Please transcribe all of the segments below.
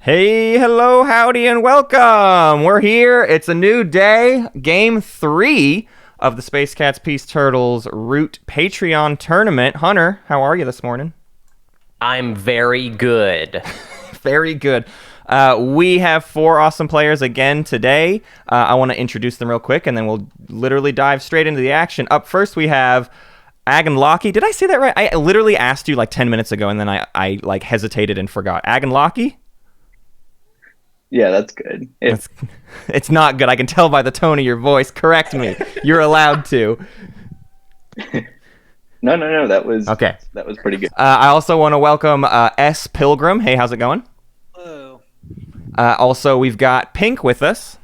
Hey, hello, howdy, and welcome! We're here. It's a new day. Game 3 of the Space Cats Peace Turtles Root Patreon tournament. Hunter, how are you this morning? I'm very good. Very good. We have 4 awesome players again today. I want to introduce them real quick, and then we'll literally dive straight into the action. Up first, we have agundlachi. Did I say that right? I literally asked you like 10 minutes ago, and then I like hesitated and forgot. Agundlachi? Yeah, that's good. It's not good. I can tell by the tone of your voice. Correct me. You're allowed to. No. That was okay. That was pretty good. I also want to welcome SPilgrim. Hey, how's it going? Hello. Also, we've got Pink with us.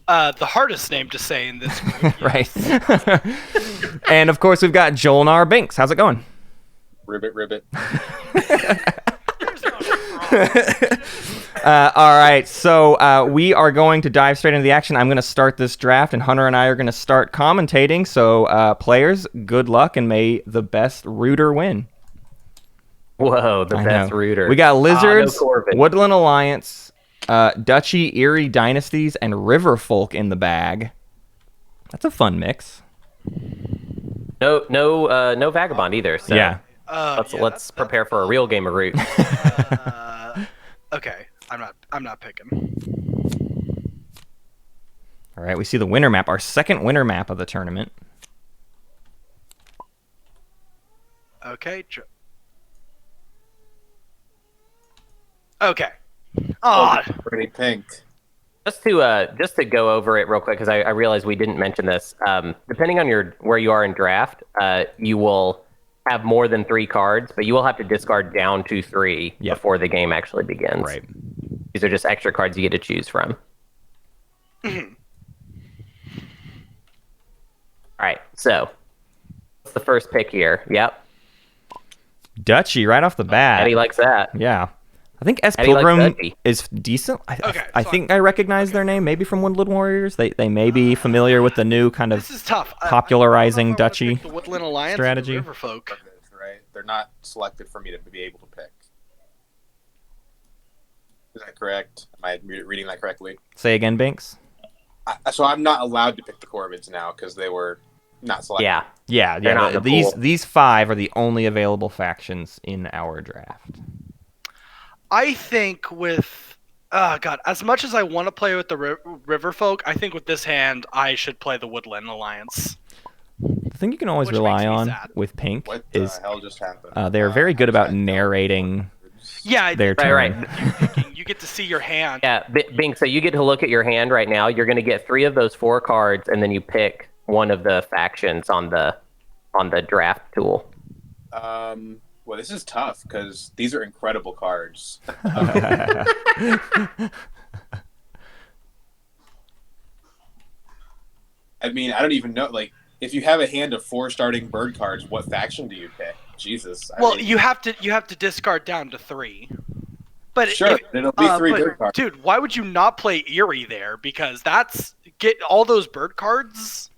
The hardest name to say in this group. Right. And of course, we've got Jol Nar Binks. How's it going? Ribbit. All right, so we are going to dive straight into the action. I'm going to start this draft, and Hunter and I are going to start commentating. So, players, good luck, and may the best rooter win. Whoa, the best rooter. We got Lizards, no Woodland Alliance, Duchy, Erie Dynasties, and River Folk in the bag. That's a fun mix. No Vagabond either. So yeah. Let's prepare for a real game of Root. Okay, I'm not picking. All right, we see the winner map, our second winner map of the tournament. Okay. Okay. Oh, Pretty pink. Just to go over it real quick, because I realize we didn't mention this. Depending on where you are in draft, you will have more than 3 cards, but you will have to discard down to 3 before the game actually begins. Right. These are just extra cards you get to choose from. All right, so what's the first pick here? Yep. Duchy right off the bat. Eddie likes that. Yeah. I think likes SPilgrim Duchy. is decent. Okay, I think I recognize their name, maybe from Woodland Warriors. They may be familiar with the new kind of this is tough. popularizing I don't know if I Duchy wanna pick the Woodland Alliance strategy. Or the Riverfolk. Right? They're not selected for me to be able to pick. Is that correct? Am I reading that correctly? Say again, Binks. So I'm not allowed to pick the Corvids now because they were not selected. Yeah. Yeah. They're not in the pool. These 5 are the only available factions in our draft. I think with God, as much as I want to play with the Riverfolk, I think with this hand I should play the Woodland Alliance. The thing you can always Which rely makes me on sad. with Pink What the is hell just happened? they're very good about narrating Yeah, their turn. Right. you get to see your hand. Yeah, Bing, so you get to look at your hand right now. You're going to get 3 of those 4 cards, and then you pick one of the factions on the draft tool. Well, this is tough because these are incredible cards. I mean, I don't even know. Like, if you have a hand of 4 starting bird cards, what faction do you pick? Jesus. I mean, You have to discard down to 3. But sure, it'll be 3 bird cards. Dude, why would you not play Erie there? Because get all those bird cards.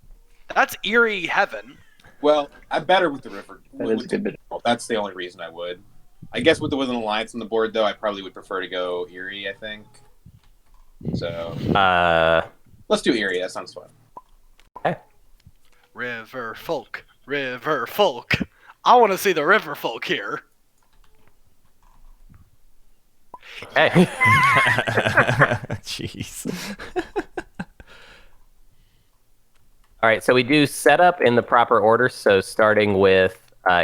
That's Erie heaven. Well, I'm better with the river. That is good. That's the only reason I would. I guess with the Woodland Alliance on the board, though, I probably would prefer to go Erie, I think. So, let's do Erie. That sounds fun. Okay. River folk. I want to see the river folk here. Okay. Jeez. All right, so we do setup in the proper order. So starting with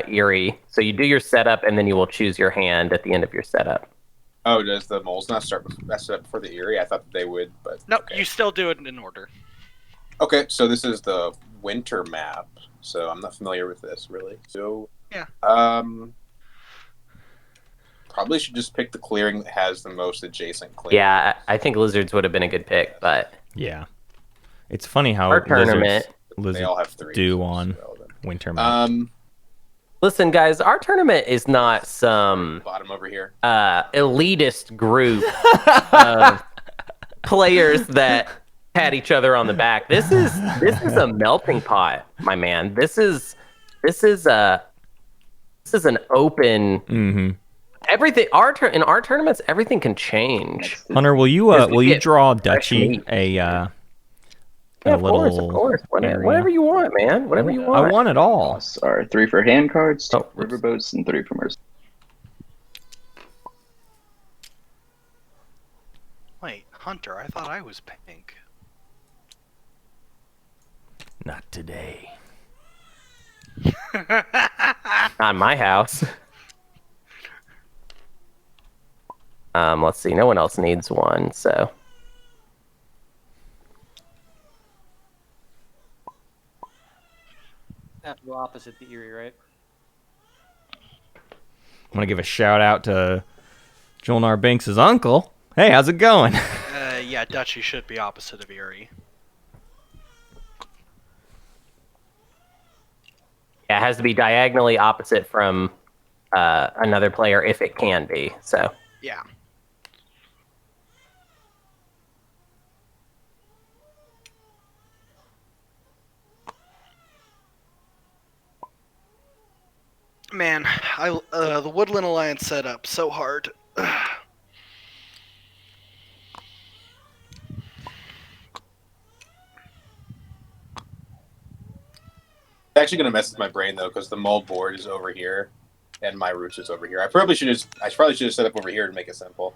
Erie. So you do your setup, and then you will choose your hand at the end of your setup. Oh, does the moles not start before the Erie? I thought that they would, but No, okay. you still do it in order. Okay, so this is the winter map. So I'm not familiar with this really. So Yeah. Probably should just pick the clearing that has the most adjacent clearing. Yeah, I think Lizards would have been a good pick, but Yeah. It's funny how Our tournament- Lizards They all have 3. do so on it's relevant. winter map. listen, guys, our tournament is not some Bottom over here. elitist group of players that pat each other on the back. This is a melting pot, my man. This is an open Everything in our tournaments, everything can change. Hunter, will you Because we will you get draw fresh Dutchy meat. a Yeah, of little course. area? Whatever you want, man. Whatever you want. I want it all. Costs are 3 for hand cards, 2 Oh, for riverboats, and 3 for mercy. Wait, Hunter, I thought I was pink. Not today. Not in my house. Let's see. No one else needs one, so. Have to go opposite the Erie, right? I want to give a shout out to Jol Nar Binks' uncle. Hey, how's it going? Yeah, Dutchy should be opposite of Erie. Yeah, it has to be diagonally opposite from another player if it can be. So. Yeah. Man, the Woodland Alliance set up so hard. It's actually gonna mess with my brain though, because the mold board is over here, and my roots is over here. I probably should have set up over here to make it simple.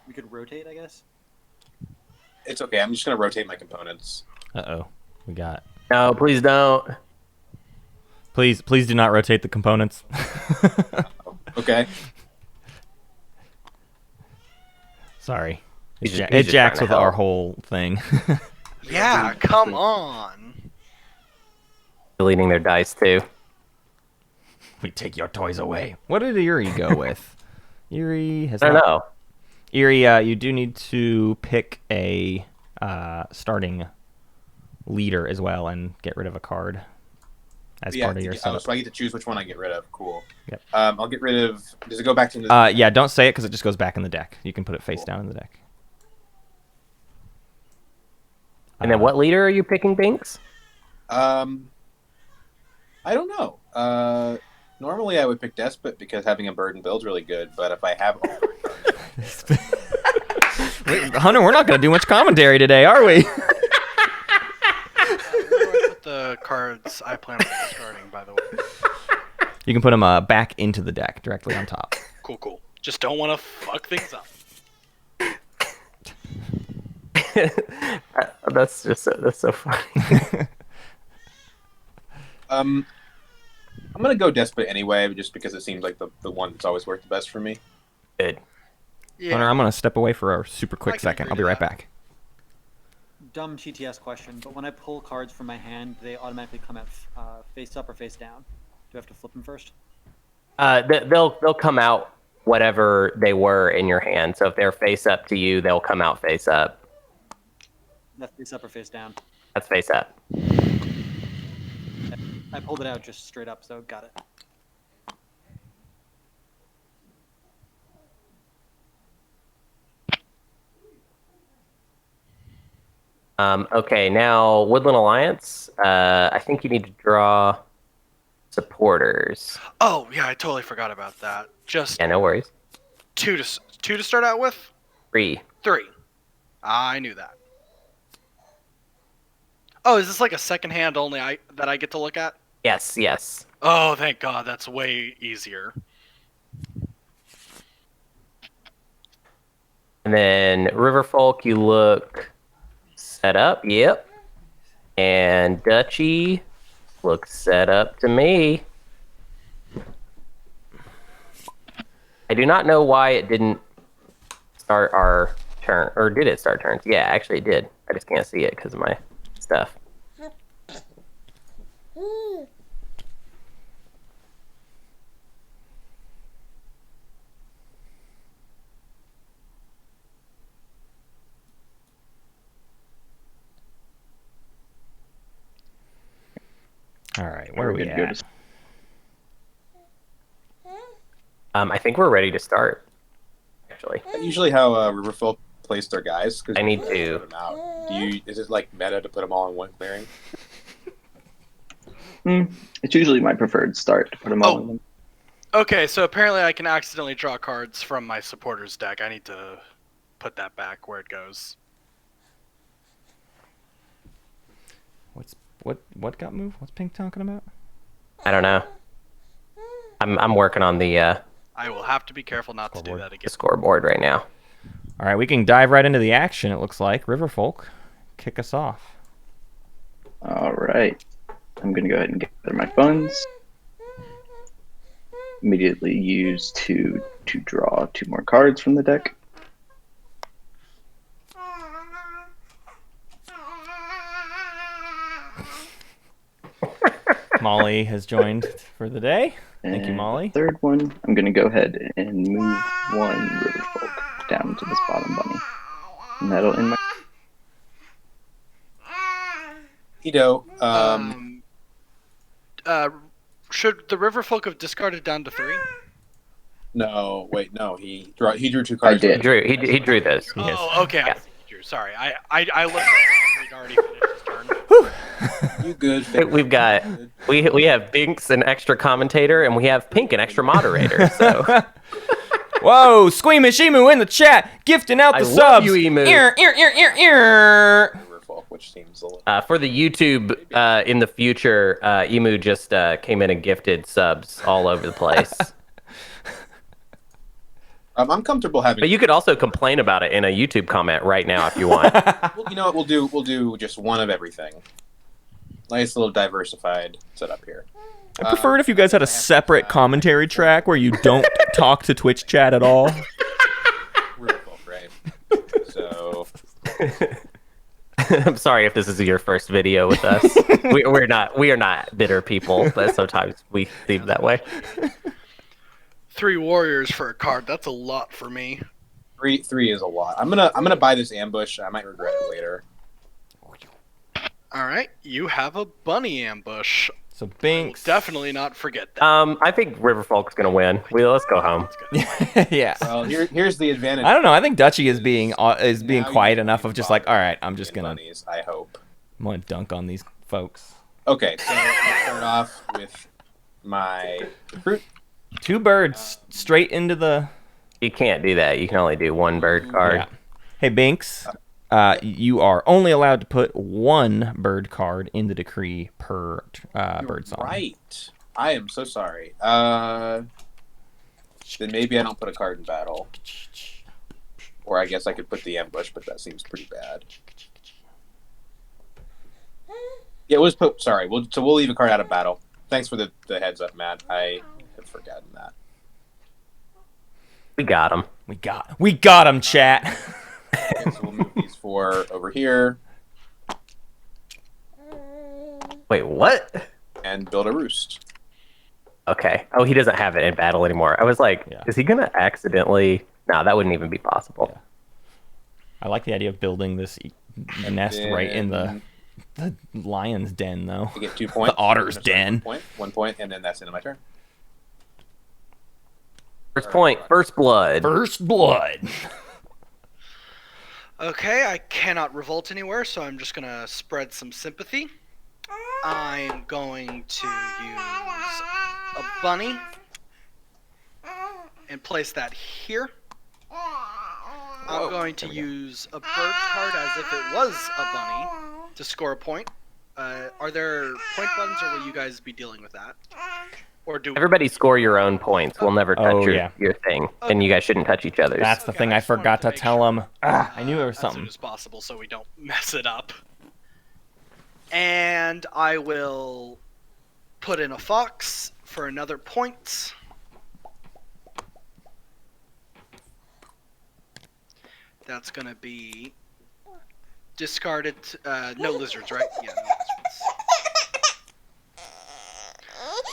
We could rotate, I guess. It's okay. I'm just gonna rotate my components. Uh-oh. We got... No, please don't. Please do not rotate the components. Okay. Sorry. He's just It jacks trying with to our help. whole thing. Yeah, come on. Deleting their dice too. We take your toys away. What did Erie go with? Erie has I don't not... know. Erie, you do need to pick a starting leader as well and get rid of a card as part of your setup. So I get to choose which one I get rid of. Cool. Yep. I'll get rid of. Does it go back to the? Yeah, don't say it because it just goes back in the deck. You can put it face down in the deck. And then what leader are you picking, Binks? I don't know. Normally I would pick Despot because having a burden build's really good. But if I have, Wait, Hunter, we're not going to do much commentary today, are we? Where do I put the cards I plan on discarding, by the way? You can put them back into the deck directly on top. Cool. Just don't want to fuck things up. That's so funny. I'm gonna go Despot anyway, just because it seems like the one that's always worked the best for me. Good. Yeah. Hunter, I'm going to step away for a super I quick can second. agree I'll be to right that. back. Dumb TTS question, but when I pull cards from my hand, do they automatically come out face up or face down? Do I have to flip them first? They'll come out whatever they were in your hand. So if they're face up to you, they'll come out face up. That's face up or face down? That's face up. I pulled it out just straight up, so got it. Okay, now Woodland Alliance. I think you need to draw supporters. Oh, yeah, I totally forgot about that. Just Yeah, no worries. two to start out with? 3. 3. I knew that. Oh, is this like a second hand only that I get to look at? Yes. Oh, thank God, that's way easier. And then Riverfolk, you look set up. Yep. And Dutchy looks set up to me. I do not know why it didn't start our turn, or did it start turns? Yeah, actually it did. I just can't see it because of my stuff. All right, where are we Good, good. at? I think we're ready to start. Actually, That's usually how Riverfolk plays their guys. 'Cause I need you to. put them out. Is it like meta to put them all in one clearing? It's usually my preferred start to put them all in them. Okay, so apparently I can accidentally draw cards from my supporters deck. I need to put that back where it goes. What got moved? What's Pink talking about? I don't know. I'm working on the I will have to be careful not to do that again. scoreboard right now. All right, we can dive right into the action. It looks like Riverfolk, kick us off. All right. I'm going to go ahead and gather my funds. Immediately use to draw 2 more cards from the deck. Molly has joined for the day. Thank you, And Molly. the third one, I'm going to go ahead and move 1 Riverfolk down to this bottom bunny. And that'll end my... Hedo. Should the Riverfolk have discarded down to 3? No, wait, no. He drew 2 cards. did. He drew this. Oh, okay. Yeah. I see what you drew. Sorry, I looked at he'd already finished his turn. You good? We've got we have Binks an extra commentator, and we have Pink an extra moderator. So Whoa, Squeamish Emu in the chat, gifting out the I subs. love you, Emu. Ear. Riverfolk, which seems a little... for the YouTube in the future, Emu just came in and gifted subs all over the place. I'm comfortable having... But you could also complain about it in a YouTube comment right now if you want. Well, you know what? We'll do just one of everything. Nice little diversified setup here. I prefer it if you guys had a separate commentary track where you don't talk to Twitch chat at all. Riverfolk, right? So... I'm sorry if this is your first video with us. we are not bitter people, but sometimes we seem that way. 3 warriors for a card. That's a lot for me. Three is a lot. I'm gonna buy this ambush. I might regret it later. All right, you have a bunny ambush. So We'll Binks. definitely not forget that. I think Riverfolk's gonna win. Let's go home. Yeah. Well, here's the advantage. I don't know. I think Dutchy is being Now quiet you enough of just like, all right, I'm just gonna bunnies, I hope. dunk on these folks. Okay, so I'll start off with my recruit. 2 birds straight into the. You can't do that. You can only do 1 bird card. Yeah. Hey Binks, you are only allowed to put 1 bird card in the decree per bird song. Right. I am so sorry. Then maybe I don't put a card in battle. Or I guess I could put the ambush, but that seems pretty bad. Yeah, we'll just put... Sorry, we'll leave a card out of battle. Thanks for the heads up, Matt. I had forgotten that. We got him. We got him, chat. Okay, so we'll move these 4 over here Wait, what? and build a roost. Okay. Oh, he doesn't have it in battle anymore. I was like, Yeah. is he gonna accidentally? No, that wouldn't even be possible. Yeah. I like the idea of building this nest right in the lion's den, though. I get 2 points. The otter's Sorry, den. 1 point, and then that's the end of my turn. First point, first blood. First blood. Okay, I cannot revolt anywhere, so I'm just gonna spread some sympathy. I'm going to use a bunny and place that here. I'm going to use a bird card as if it was a bunny to score a point. Are there point buttons, or will you guys be dealing with that? Or do Everybody score your own points. We'll never touch your thing, and you guys shouldn't touch each other's. That's the Okay, thing I I just wanted forgot to to make tell sure. him. I knew there was as soon something. as possible so we don't mess it up. And I will put in a fox for another point. That's gonna be discarded. No lizards, right? Yeah, no lizards.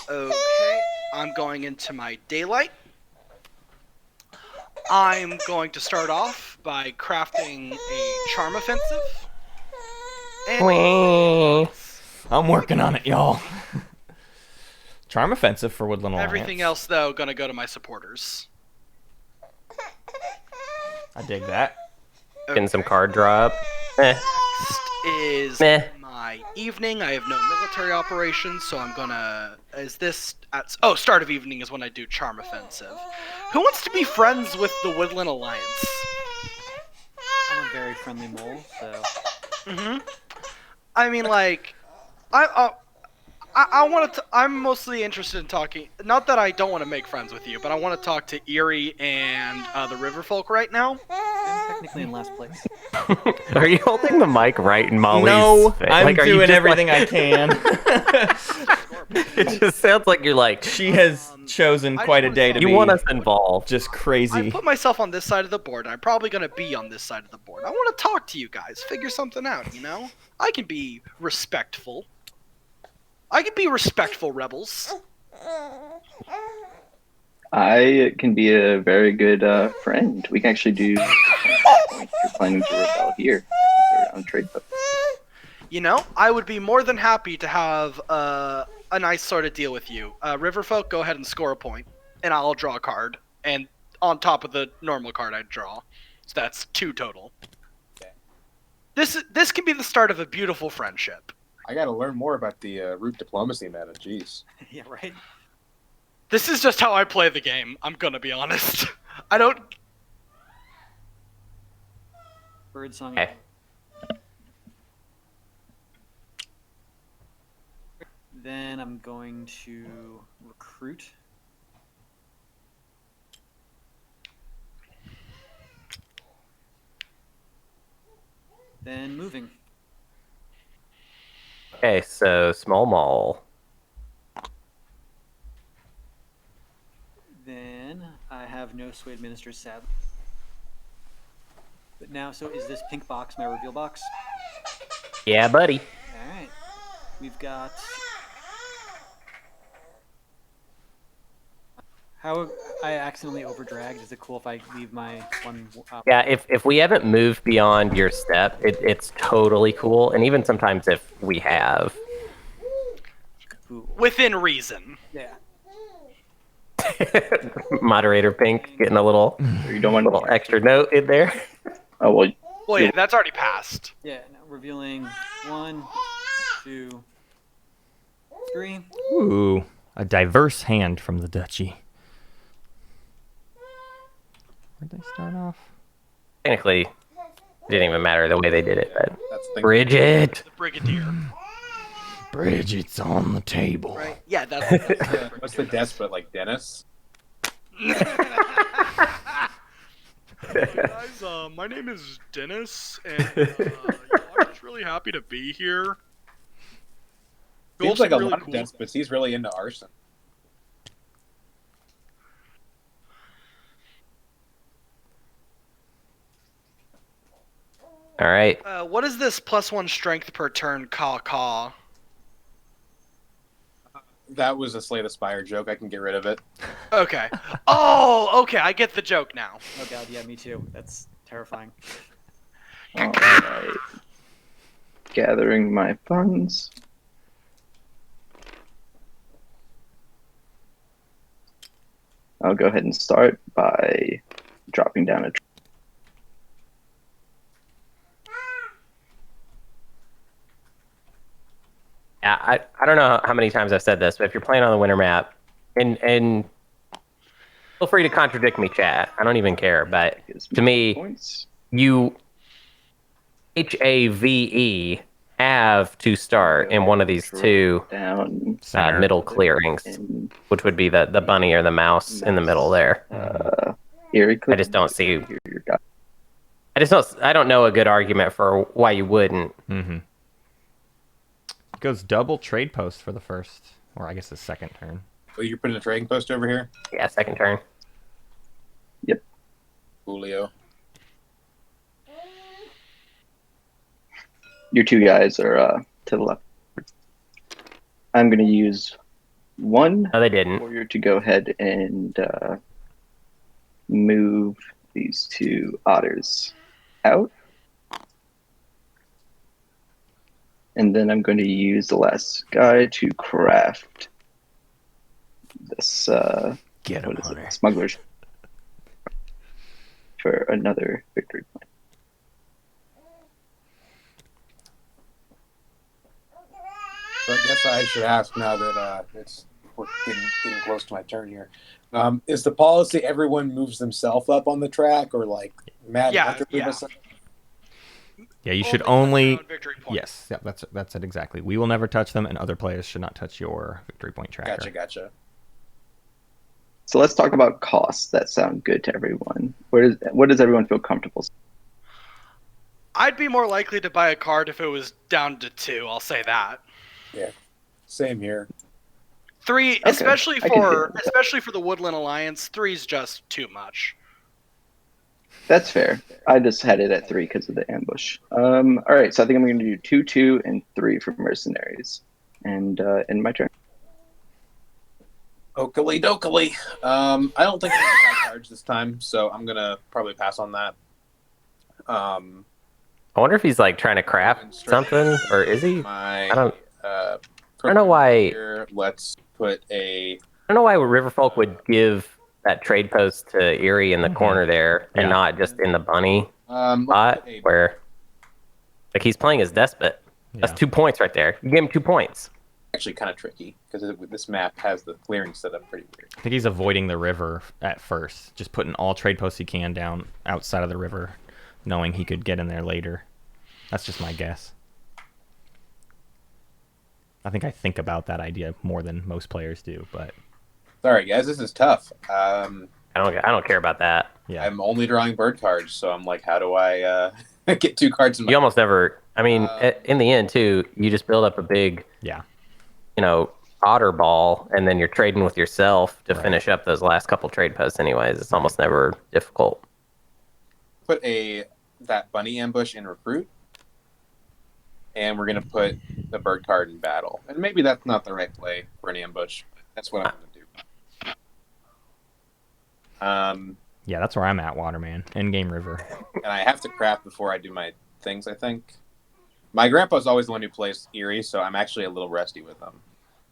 Okay, I'm going into my daylight. I'm going to start off by crafting a charm offensive. And I'm working on it, y'all. Charm offensive for Woodland Alliance. everything else, though, gonna go to my supporters. I dig that. Getting some card drop. Eh. Next is Meh. my my evening. I have no military operations, so I'm gonna. Is this at? Oh, start of evening is when I do charm offensive. Who wants to be friends with the Woodland Alliance? I'm a very friendly mole, so. I mean, like, I want to. I'm mostly interested in talking. Not that I don't want to make friends with you, but I want to talk to Erie and the Riverfolk right now. I'm technically in last place. Are you holding the mic right in Molly's No, face? I'm Like, are you doing just, everything like- I can. It just sounds like you're like, She has chosen I quite a just day wanna to you be want us involved. just I crazy. put myself on this side of the board, and I'm probably gonna be on this side of the board. I want to talk to you guys, figure something out. You know, I can be respectful. I can be respectful, rebels. I can be a very good friend. We can actually do. If you're planning to rebel here, I can throw down trade post. You know, I would be more than happy to have a nice sort of deal with you. Riverfolk, go ahead and score a point, and I'll draw a card, and on top of the normal card I'd draw. So that's 2 total. Okay. This can be the start of a beautiful friendship. I got to learn more about the root diplomacy meta. Jeez. Yeah, right? This is just how I play the game, I'm gonna be honest. I don't... Birdsong. Okay. Then I'm going to recruit. Then moving. Okay, so small mall. Then I have no sway administers, sadly. But now, so is this pink box my reveal box? Yeah, buddy. Alright. We've got... How I accidentally overdragged. Is it cool if I leave my one... Yeah, if we haven't moved beyond your step, it's totally cool. And even sometimes if we have. Cool. Within reason. Yeah. Moderator Pink getting a little You don't want little extra note in there. Oh well. Well, yeah, that's already passed. Yeah, now revealing 1, 2, 3. Ooh, a diverse hand from the duchy. Where'd they start off? Technically, it didn't even matter the way they did it, but That's the thing. Bridget. The Brigadier. Bridget's on the table. Right? Yeah, that's What's the despot like, Dennis? Guys, my name is Dennis, and I'm just really happy to be here. Seems like a really lot of cool. despots. He's really into arson. All right. What is this +1 strength per turn caw? That was a Slay the Spire joke. I can get rid of it. Okay. Oh, okay, I get the joke now. Oh god, yeah, me too. That's terrifying. Alright. Gathering my funds. I'll go ahead and start by dropping down a. Yeah, I don't know how many times I've said this, but if you're playing on the winter map, and feel free to contradict me, chat. I don't even care. But to me, Points. you have to start in one of these two Down. Center. middle clearings, And which would be the bunny or the mouse in the middle there. Erie I just don't see. Your guy. I don't know a good argument for why you wouldn't. Mm-hmm. Goes double trade post for the first, or I guess the second turn. Well, you're putting a trading post over here? Yeah, second turn. Julio. Your 2 guys are to the left. I'm going to use 1 No, they didn't. warrior to go ahead and move these 2 otters out. And then I'm going to use the last guy to craft this Get him, what is Hunter. it? Smugglers for another victory point. guess I should ask now that we're getting close to my turn here. Is the policy everyone moves themselves up on the track, or like Matt and Hunter move us up? Yeah, you should touch only. their own victory point. Yes, yeah, that's it exactly. We will never touch them, and other players should not touch your victory point tracker. Gotcha. So let's talk about costs that sound good to everyone. What does everyone feel comfortable? I'd be more likely to buy a card if it was down to 2. I'll say that. Yeah, same here. 3, Okay, especially I can deal for with that. the Woodland Alliance, 3's just too much. That's fair. I just had it at 3 because of the ambush. All right, so I think I'm going to do 2, 2, and 3 for mercenaries, and end my turn. Oakley dokley. I don't think I'm going to charge this time, so I'm gonna probably pass on that. I wonder if he's like trying to craft something, or is he? I don't know why. Here, let's put a. I don't know why Riverfolk would give that trade post to Erie in the corner there and not just in the bunny spot where, like, he's playing as despot. That's 2 points right there. You gave him 2 points. Actually, kind of tricky because this map has the clearing set up pretty weird. I think he's avoiding the river at first, just putting all trade posts he can down outside of the river, knowing he could get in there later. That's just my guess. I think about that idea more than most players do, but Sorry, guys, this is tough. I don't care about that. yeah. I'm only drawing bird cards, so I'm like, how do I get 2 cards in my... You almost never. I mean, in the end, too, you just build up a big, otter ball, and then you're trading with yourself to finish up those last couple trade posts. Anyways, it's almost never difficult. Put that bunny ambush in recruit, and we're gonna put the bird card in battle. And maybe that's not the right play for an ambush, but that's what I'm gonna do. Yeah, that's where I'm at, Waterman. Endgame river. And I have to craft before I do my things, I think. My grandpa's always the one who plays Erie, so I'm actually a little rusty with him.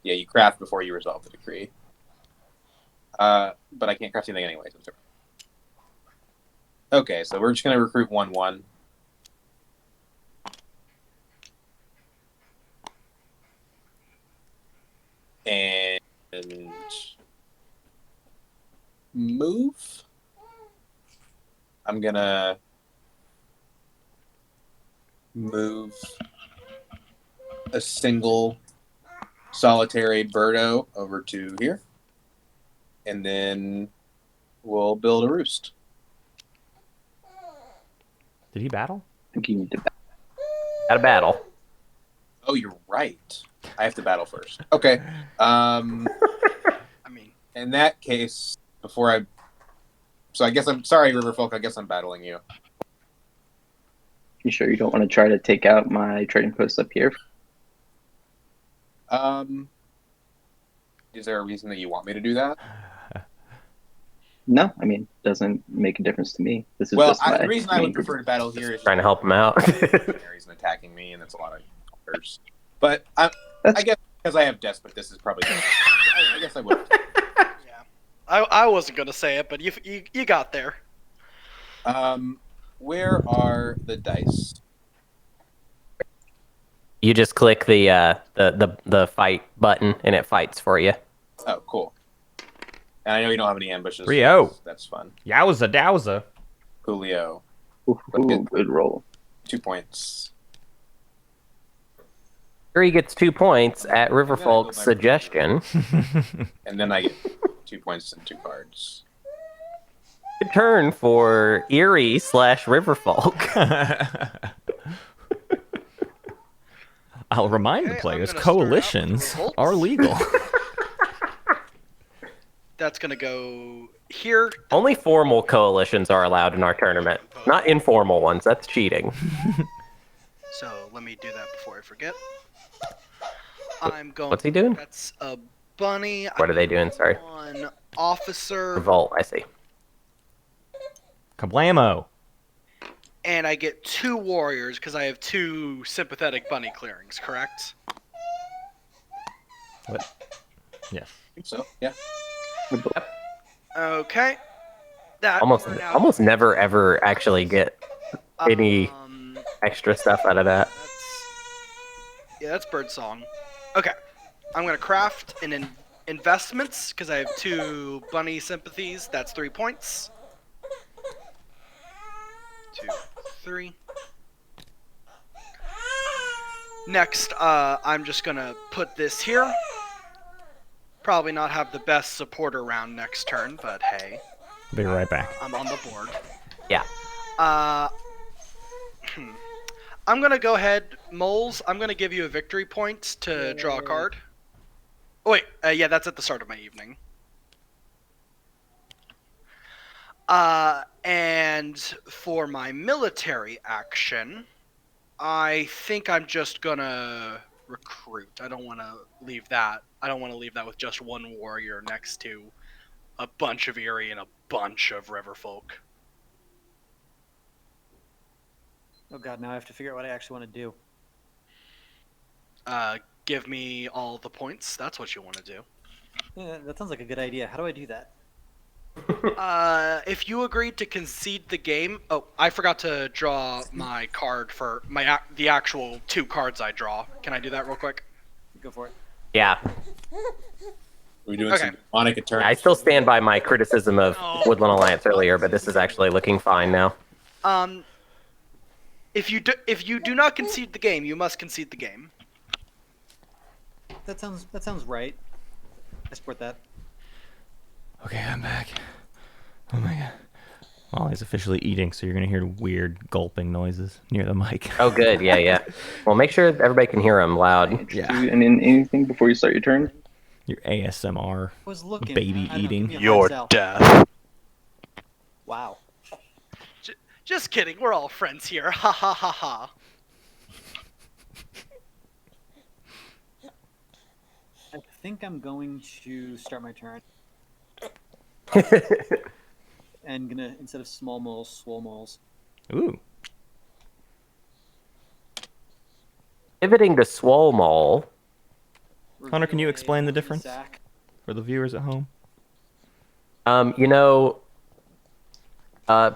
Yeah, you craft before you resolve the decree. But I can't craft anything anyway. So okay, so we're just going to recruit 1-1. And move. I'm going to move a single solitary birdo over to here, and then we'll build a roost. Did he battle? I think you need to. At a battle. Oh, you're right. I have to battle first. Okay. I mean, In that case, so I guess I'm sorry, Riverfolk. I guess I'm battling you. You sure you don't want to try to take out my trading post up here? Is there a reason that you want me to do that? No, I mean, doesn't make a difference to me. This is Well, just my the reason I would main prefer to battle here is Trying to help him out. He's attacking me, and it's a lot of colors. But I guess because I have despot, this is probably. I guess I would. yeah. I wasn't gonna say it, but you got there. Where are the dice? You just click the fight button, and it fights for you. Oh, cool. And I know you don't have any ambushes. Rio. So that's fun. Yowza dowza. Julio. Ooh, good roll. 2 points. Here he gets 2 points at Riverfolk's suggestion. And then I get 2 points and 2 cards. Good turn for Erie / Riverfolk. I'll remind the Okay, players, I'm gonna start out with coalitions revolts. are legal. That's gonna go here. Only formal coalitions are allowed in our tournament, not informal ones. That's cheating. So let me do that before I forget. I'm going. What's he doing? That's a bunny. What are they doing? Sorry. One officer, Revolt, I see. Kablamo. and I get 2 warriors because I have 2 sympathetic bunny clearings. Correct? What? Yes. I think so, yeah. Okay. That we're now- Almost never ever actually get any um, extra stuff out of that. that's birdsong. Okay. I'm gonna craft an investments because I have 2 bunny sympathies. That's 3 points. 2, 3. Next, I'm just gonna put this here. Probably not have the best support around next turn, but hey. Be right back. I'm on the board. Yeah. I'm gonna go ahead, Moles. I'm gonna give you a victory point to draw a card. Oh, wait, yeah, that's at the start of my evening. And for my military action, I think I'm just gonna recruit. I don't want to leave that. I don't want to leave that with just one warrior next to a bunch of Eerie and a bunch of Riverfolk. Oh god, now I have to figure out what I actually want to do. Give me all the points. That's what you want to do. Yeah, that sounds like a good idea. How do I do that? If you agreed to concede the game... Oh, I forgot to draw my card for the actual 2 cards I draw. Can I do that real quick? Go for it. Yeah. We're doing some demonic attorney. I still stand by my criticism of Woodland Alliance earlier, but this is actually looking fine now. If you do not concede the game, you must concede the game. That sounds right. I support that. Okay, I'm back. Oh my god. Molly's officially eating, so you're gonna hear weird gulping noises near the mic. Oh, good. Yeah, yeah. Well, make sure everybody can hear him loud. Yeah. And then anything before you start your turn? Your ASMR I was looking. baby I don't know, eating. give me a Your hard sell. death. Wow. Just kidding. We're all friends here. Ha ha ha ha. I think I'm going to start my turn. And gonna, instead of small moles, swole moles. Ooh. Pivoting to Swole Mole. Hunter, can you Reveal explain the a difference? sack. For the viewers at home.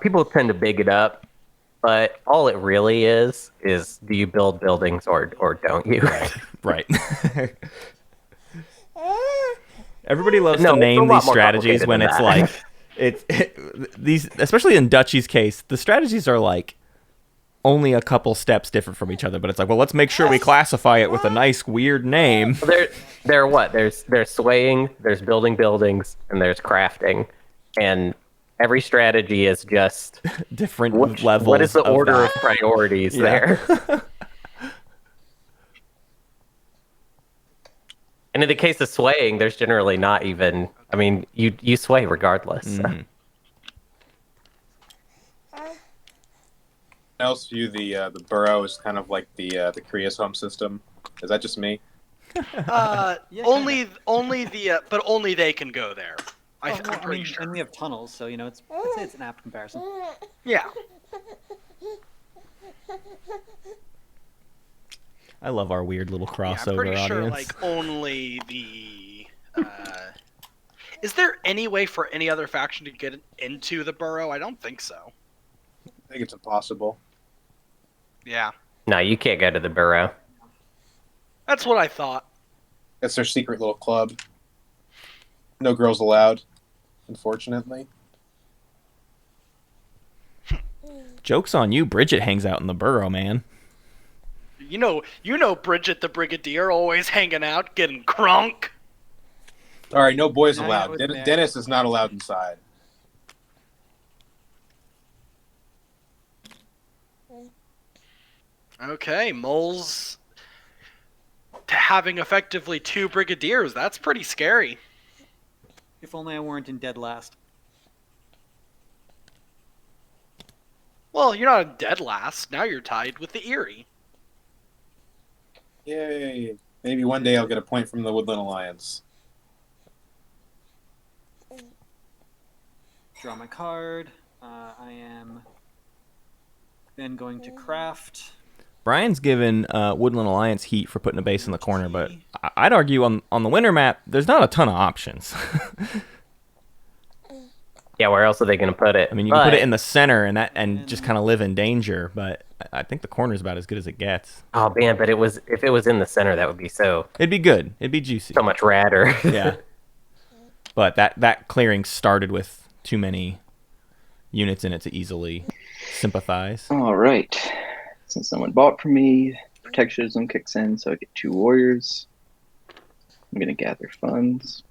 People tend to big it up, but all it really is do you build buildings or don't you? Right. Everybody loves No, to it's a name lot these more strategies complicated when than it's that. like these, especially in Dutchy's case, the strategies are like only a couple steps different from each other. But it's like, well, let's make sure we classify it with a nice weird name. There are what? There's swaying, there's building buildings, and there's crafting, and every strategy is just Different levels. what is the of order that. of priorities Yeah. there? And in the case of swaying, there's generally not even. I mean, you sway regardless. Mhm. I also view the burrow as kind of like the Kriya's home system. Is that just me? Yeah, But only they can go there. I'm pretty sure. And we have tunnels, so I'd say it's an apt comparison. Yeah. I love our weird little Yeah, crossover I'm pretty audience. sure like only the. Is there any way for any other faction to get into the burrow? I don't think so. I think it's impossible. Yeah, No, you can't go to the burrow. that's what I thought. That's their secret little club. No girls allowed, unfortunately. Joke's on you. Bridget hangs out in the burrow, man. You know, Bridget the Brigadier always hanging out, getting crunk. All right, no boys Hang out allowed. with Mary. Dennis is not allowed inside. Okay, Moles having effectively 2 Brigadiers. That's pretty scary. If only I weren't in dead last. Well, you're not in dead last. Now you're tied with the Eerie. Yay! Maybe one day I'll get a point from the Woodland Alliance. Draw my card. I am then going to craft. Brian's given Woodland Alliance heat for putting a base in the corner, but I'd argue on the winter map, there's not a ton of options. Yeah, where else are they going to put it? I mean, you can put it in the center and just kind of live in danger, but I think the corner is about as good as it gets. Oh man, but if it was in the center, that would be so It'd be good. It'd be juicy. so much radder. Yeah. But that clearing started with too many units in it to easily sympathize. All right. Since someone bought from me, protectionism kicks in, so I get 2 warriors. I'm gonna gather funds.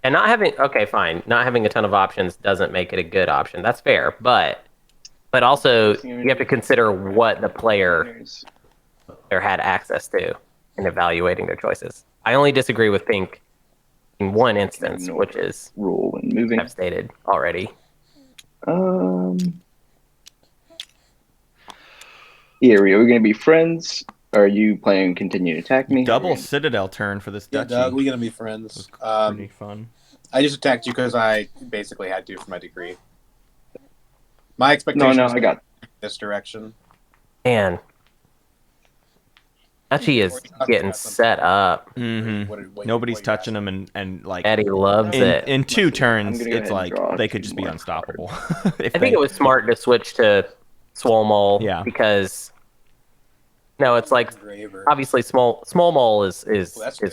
And not having not having a ton of options doesn't make it a good option. That's fair, but also you have to consider what the player had access to in evaluating their choices. I only disagree with Pink in one instance, which is rule when moving. I've stated already. Eerie, are we gonna be friends? Or are you planning to continue to attack me? Double Citadel turn for this duchy. Doug, we're gonna be friends. Pretty fun. I just attacked you because I basically had to for my degree. My expectation No, I got this direction. Man, Duchy is getting set up. Nobody's touching them, and like Eddie loves it. in 2 turns, I'm gonna go it's ahead and like draw they 2 could just be more unstoppable. I think it was smart to switch to Swole Mole because it's like obviously small mole is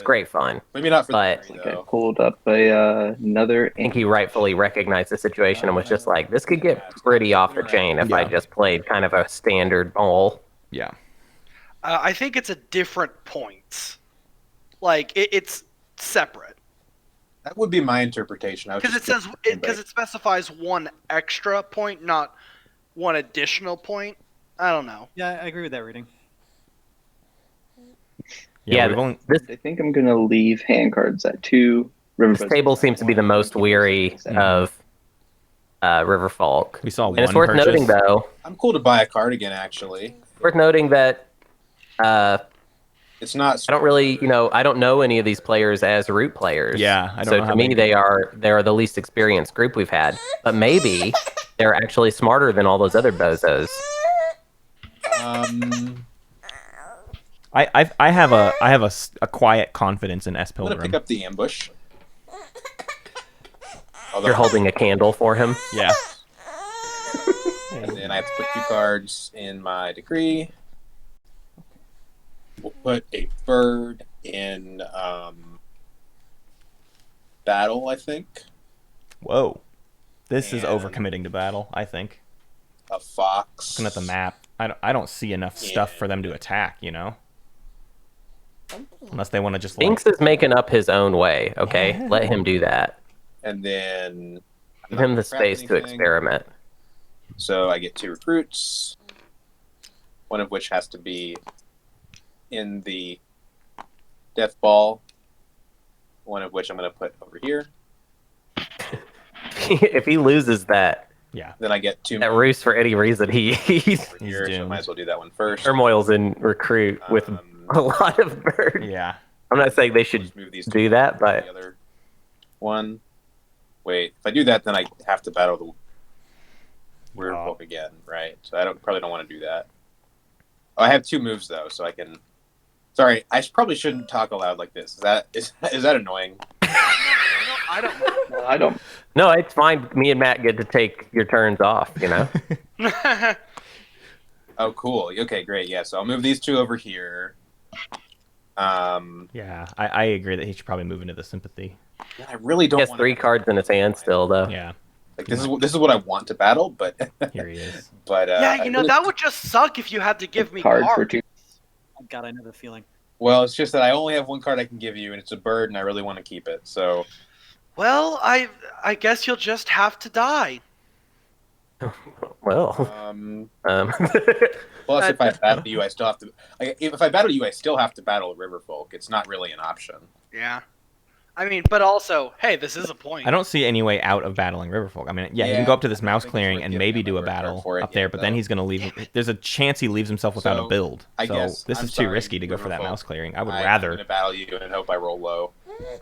great fun. Maybe not for But the I though. pulled up another. I think he rightfully recognized the situation and was just like, this could get pretty off the chain if I just played kind of a standard mole. Yeah. I think it's a different points. Like it's separate That would be my interpretation. because it specifies 1 extra point, not 1 additional point. I don't know. Yeah, I agree with that reading. Yeah, we've only, I think I'm gonna leave hand cards at 2. This table seems to be the most weary of River Folk. we saw And one it's worth purchase. noting, though, I'm cool to buy a card again. Actually, worth noting that it's not. I don't really, I don't know any of these players as root players. Yeah, I don't so know to how me, they- they are the least experienced group we've had. But maybe they're actually smarter than all those other bozos. I have a quiet confidence in I'm gonna pick SPilgrim. up the ambush. You're holding a candle for him. Yeah. And then I have to put 2 cards in my decree. We'll put a bird in battle, I think. Whoa. This is And- overcommitting to battle, I think. A fox. Looking at the map, I don't see enough stuff for them to attack, Unless they want to just Binks is making up his own way, okay? Yeah. Let him do that. And then Give him the space to experiment. So I get 2 recruits, one of which has to be in the death ball, one of which I'm going to put over here. If he loses that Then I get 2 roost for any reason, he's over here, so I doomed. might as well do that one first. turmoil's in recruit with a lot of birds. Yeah. I'm not saying they should Just move these do 2 that, to but the other one. Wait, if I do that, then I have to battle the Weird Folk again, right? So I probably don't want to do that. Oh, I have 2 moves though, so I can. Sorry, probably shouldn't talk aloud like this. Is that annoying? I I don't. no, it's fine. Me and Matt get to take your turns off. don't. Oh, cool. Okay, great. Yeah, so I'll move these 2 over here. Yeah, I agree that he should probably move into the sympathy. I really don't. He has want 3 cards in his hand still, though. Yeah, Like this is what I want to battle, but here he is. but Yeah, I you know, really- that would just suck if you had to give me Card for cards. 2. Oh, God, I know the feeling. Well, it's just that I only have 1 card I can give you, and it's a bird, and I really want to keep it. So Well, I guess you'll just have to die. Well, plus if I battle you, I still have to. If I battle you, I still have to battle Riverfolk. It's not really an option. Yeah. I mean, but also, hey, this is a point. I don't see any way out of battling Riverfolk. I mean, yeah, he Yeah, can go up to this I mouse think it's clearing worth and giving maybe him do a a bird battle for it, up there, yeah, but then though. he's going to leave. There's a chance he leaves himself without a So, build. I So guess this I'm is too sorry, risky to go for that Riverfolk. mouse clearing. I would I'm rather. going to battle you and hope I roll low.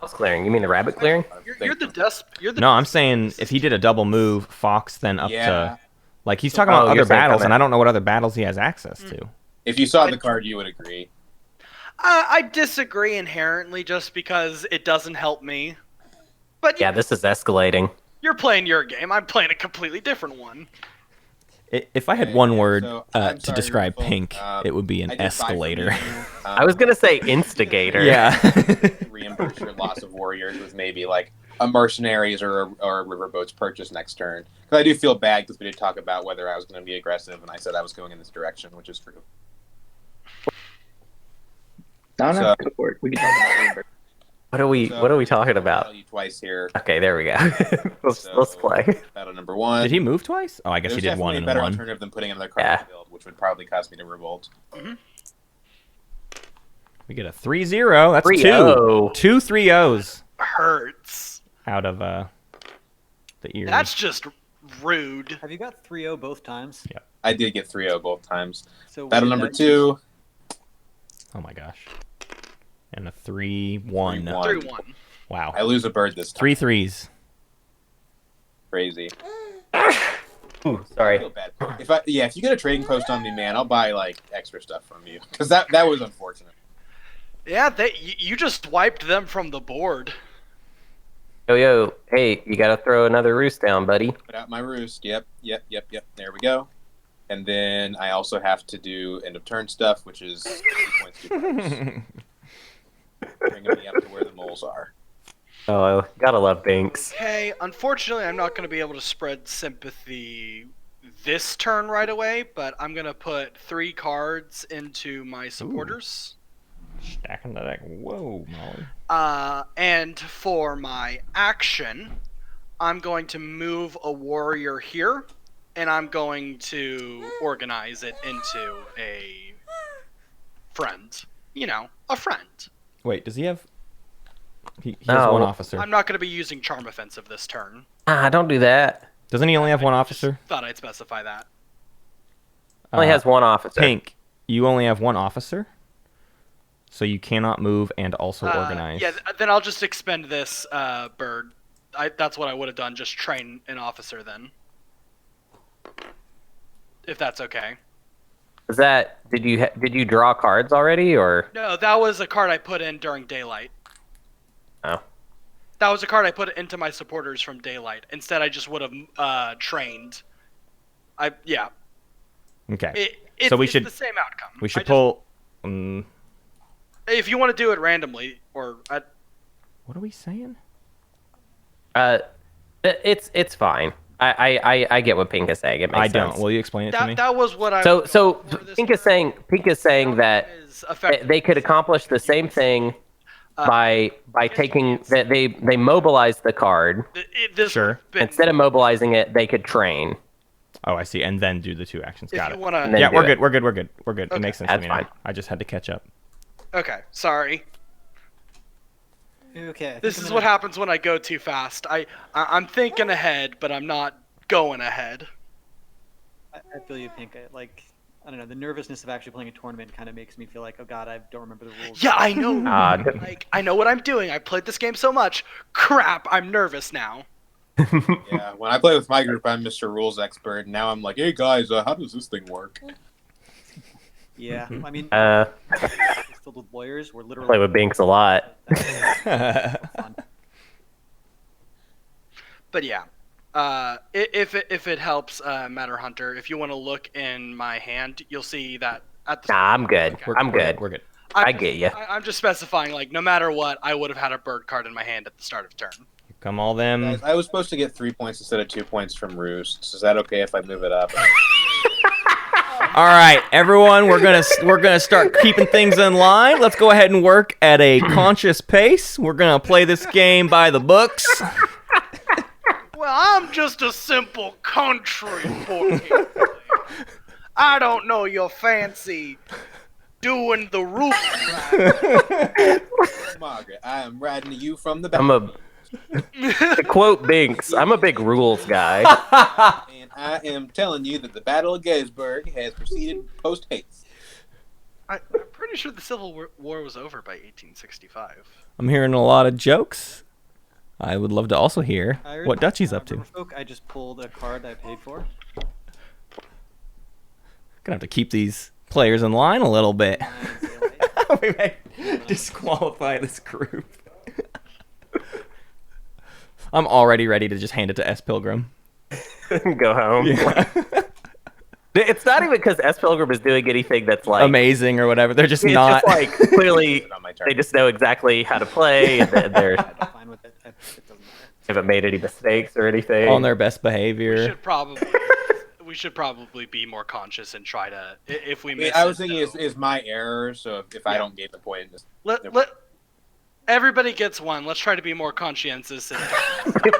mouse clearing. You mean the rabbit clearing? You're the dust. You're the No, I'm saying if he did a double move, Fox then up Yeah. to. Like, he's talking about Oh, you're other saying battles, come and in. I don't know what other battles he has access to. If you saw the card, you would agree. I disagree inherently just because it doesn't help me. But Yeah, this is escalating. you're playing your game. I'm playing a completely different one. If I had Okay, one yeah, word so I'm to sorry, describe Riffle. pink, it would be I an did buy from escalator. you. I was gonna say instigator. Yeah. Reimburse your loss of warriors with maybe like a mercenaries or a riverboat's purchase next turn. Because I do feel bad because we did talk about whether I was going to be aggressive, and I said I was going in this direction, which is true. No, So- go for it. We can talk about reimbursement. What are we talking I'll about? tell you twice here. Okay, there we go. let's play. Battle number 1. Did he move twice? Oh, I guess There's he did one definitely a and better one. alternative than putting another card Yeah. in the build, which would probably cause me to revolt. We get a 3-0. That's 3-0. 2 3-0s Hurts. out of the Erie. That's just rude. Have you got 3-0 both times? Yeah. I did get 3-0 both times. So Battle wait, number that 2. Oh my gosh. And a 3-1. 3-1. 3-1. Wow. I lose a bird this time. 3 3s. Crazy. Ooh, I sorry. feel bad. If you get a trading post on me, man, I'll buy like extra stuff from you because that was unfortunate. Yeah, you just wiped them from the board. Yo, hey, you gotta throw another roost down, buddy. Put out my roost. Yep. There we go. And then I also have to do end of turn stuff, which is 2 points, 2 points. Bringing me up to where the moles are. Oh, gotta love Binks. Okay, unfortunately, I'm not going to be able to spread sympathy this turn right away, but I'm going to put 3 cards into my supporters. Stacking the deck. Whoa, Molly. And for my action, I'm going to move a warrior here, and I'm going to organize it into a friend. You know, a friend. Wait, does he have... He has one officer. I'm not going to be using Charm Offensive this turn. Don't do that. Doesn't he only have one I officer? just thought I'd specify that. Only has one officer. Pink, you only have one officer, so you cannot move and also organize. Yeah, then I'll just expend this bird. That's what I would have done. Just train an officer then, if that's okay. Is that did you draw cards already or? No, that was a card I put in during daylight. Oh. That was a card I put into my supporters from daylight. Instead, I just would have trained. Yeah. Okay. It's, So we it's should- the same outcome. We should I just- pull... If you want to do it randomly, or what are we saying? It's fine. I get what Pink is saying. It makes I sense. don't. Will you explain it to me? that was what I. So for this Pink is turn. saying that Is effective. they could accomplish the same thing by taking that they mobilize the card This Sure. would've been- instead of mobilizing it. They could train. Oh, I see. And then do the 2 actions. If Got you it. want to. Then Yeah, do we're it. good. We're good. We're good. We're good. It Okay. makes sense That's to me now. fine. I just had to catch up. Okay, sorry. Okay. I think This I'm is gonna- what happens when I go too fast. I'm thinking ahead, but I'm not going ahead. I feel you, Pink. I don't know. The nervousness of actually playing a tournament kind of makes me feel like, oh god, I don't remember the rules. Yeah, I know. Good. Like, I know what I'm doing. I played this game so much. Crap, I'm nervous now. Yeah, when I play with my group, I'm Mr. Rules Expert. And now I'm like, hey guys, how does this thing work? Yeah. I mean, it's filled with lawyers. We're literally Play with Binks a lot. fun. But yeah, if it helps, Matter Hunter, if you want to look in my hand, you'll see that at the. Nah, I'm good. Okay. I'm good. We're good. I get ya. I'm just specifying, like, no matter what, I would have had a bird card in my hand at the start of turn. Come all them. Guys, I was supposed to get 3 points instead of 2 points from roosts. Is that okay if I move it up? All right, everyone, we're gonna start keeping things in line. Let's go ahead and work at a conscious pace. We're gonna play this game by the books. Well, I'm just a simple country boy. I don't know your fancy doing the roof. Margaret, I am writing to you from the back. To quote Binks, I'm a big rules guy. And I am telling you that the Battle of Gettysburg has proceeded post haste. I'm pretty sure the Civil War was over by 1865. I'm hearing a lot of jokes. I would love to also hear I what Dutchy's up to. Riverfolk, I just pulled a card I paid for. Gonna have to keep these players in line a little bit. And We may disqualify this group. I'm already ready to just hand it to SPilgrim. Go home. Yeah. It's not even because SPilgrim is doing anything that's like Amazing or whatever. They're just It's not. just like clearly On my turn. they just know exactly how to play, and they're I'm fine with it. It doesn't matter. haven't made any mistakes or anything. on their best We behavior. should probably be more conscious and try to if we I miss. mean, I was it, thinking though. is my error. So if I don't gain the point, just Let everybody gets one. Let's try to be more conscientious.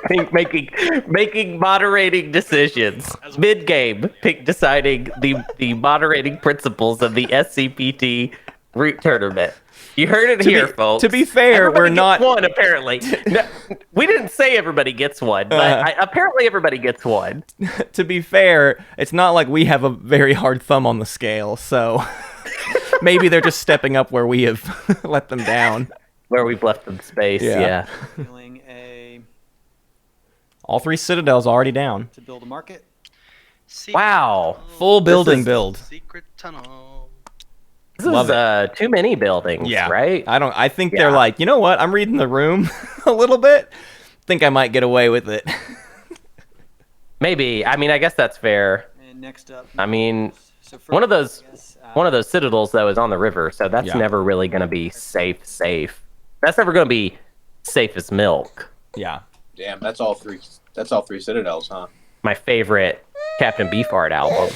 Pink making moderating decisions mid game. Pink deciding the moderating principles of the SCPT root tournament. You heard it here, folks. To be fair, Everybody we're gets not. one apparently. No, we didn't say everybody gets one, but apparently everybody gets one. To be fair, it's not like we have a very hard thumb on the scale, so maybe they're just stepping up where we have let them down. Where we've left them space, yeah. Feeling All 3 citadels already down. to build a market. Wow. Full building is- build. Secret tunnel. This Love is too many buildings, Yeah. right? I think Yeah. they're like, you know what? I'm reading the room a little bit. Think I might get away with it. Maybe. I mean, I guess that's fair. And next up. I mean, so first, one of those I guess, one of those citadels though is on the river, so that's Yeah. never really going to be safe. That's never going to be safe as milk. Yeah. damn. That's all 3. That's all 3 citadels, huh? My favorite Captain Beefheart album.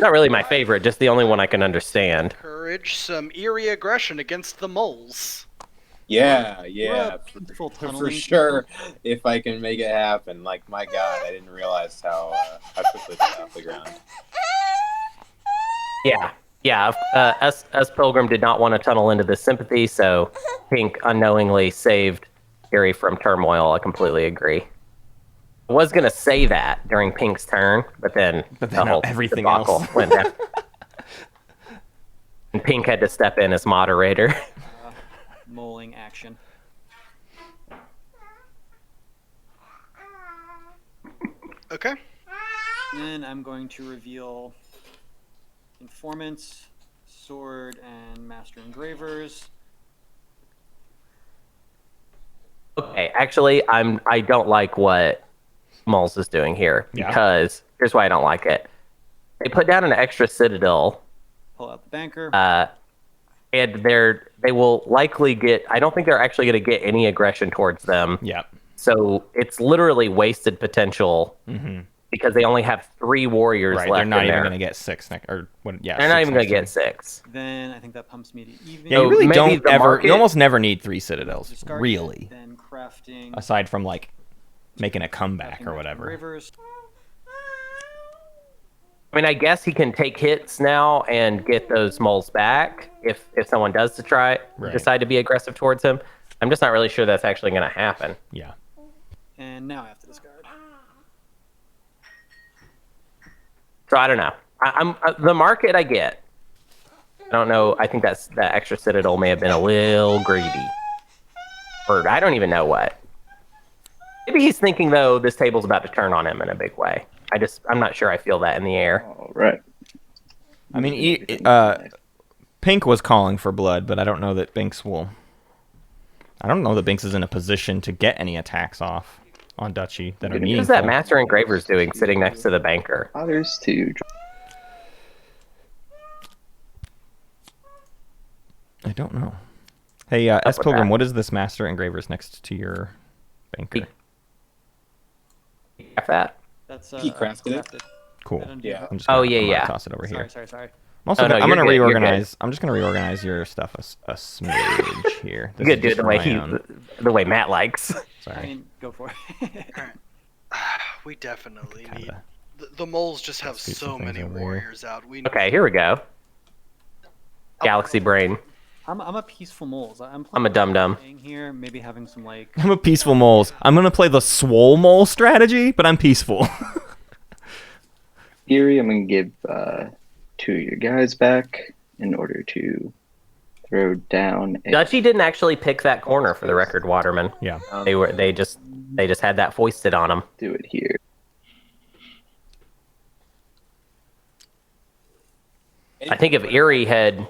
Not really my favorite, just the only one I can understand. Encourage some eerie aggression against the moles. Yeah, We're yeah, a peaceful for tunneling sure. If I can make it happen, like my God, I didn't realize how quickly they got off the ground. Yeah. Us Pilgrim did not want to tunnel into this sympathy, so Pink unknowingly saved Gary from turmoil. I completely agree. I was gonna say that during Pink's turn, but then the whole everything debacle else. went down. And Pink had to step in as moderator. moling action. Okay. Then I'm going to reveal informants, sword, and master engravers. Okay, actually, I don't like what Moles is doing here Yeah. because here's why I don't like it. They put down an extra citadel, Pull out the banker. and they will likely get. I don't think they're actually going to get any aggression towards them. Yeah. So it's literally wasted potential Mm-hmm. because they only have 3 warriors Right. left. They're not in even there. going to get 6 next. Or what? Yeah. They're not 6 even going to next get turn. 6. Then I think that pumps me to even. Yeah, So you really maybe don't the ever. market- You almost never need 3 citadels. Discard Really. it, Then crafting. Aside from like making a comeback crafting or master whatever. Engravers. I mean, I guess he can take hits now and get those moles back if someone does Right. decide to be aggressive towards him. I'm just not really sure that's actually going to happen. Yeah. And now I have to discard. So I don't know. I'm the market I get. I don't know. I think that extra citadel may have been a little greedy, or I don't even know what. Maybe he's thinking though this table's about to turn on him in a big way. I'm not sure. I feel that in the air. All right. I mean, Pink was calling for blood, but I don't know that Binks will. I don't know that Binks is in a position to get any attacks off on Duchy that are What meaningful. is that Master Engraver's doing sitting next to the banker? Others to I don't know. Hey, with S Pilgrim, that? what is this Master Engraver's next to your banker? F that. That's He crafted it? crafted. Cool. I don't do Yeah. that. I'm just gonna, Oh, yeah, I'm gonna yeah. toss it over here. Sorry. I'm also Oh, no, I'm you're gonna good, you're good. reorganize. I'm just gonna reorganize your stuff a smidge here. You This could is do it just the for way my own. the way Matt likes. I Sorry. mean, go for it. We definitely need. Kinda The moles just have do so some things many over here. warriors out. We Okay, here we go. Galaxy Brain. I'm a peaceful moles. I'm a playing dum-dum. here, maybe having some like. I'm a peaceful moles. I'm gonna play the swole mole strategy, but I'm peaceful. Erie, I'm going to give 2 of your guys back in order to throw down a Dutchy didn't actually pick that corner for the record, Waterman. Yeah. They just had that foisted on them. do it here. I think if Erie had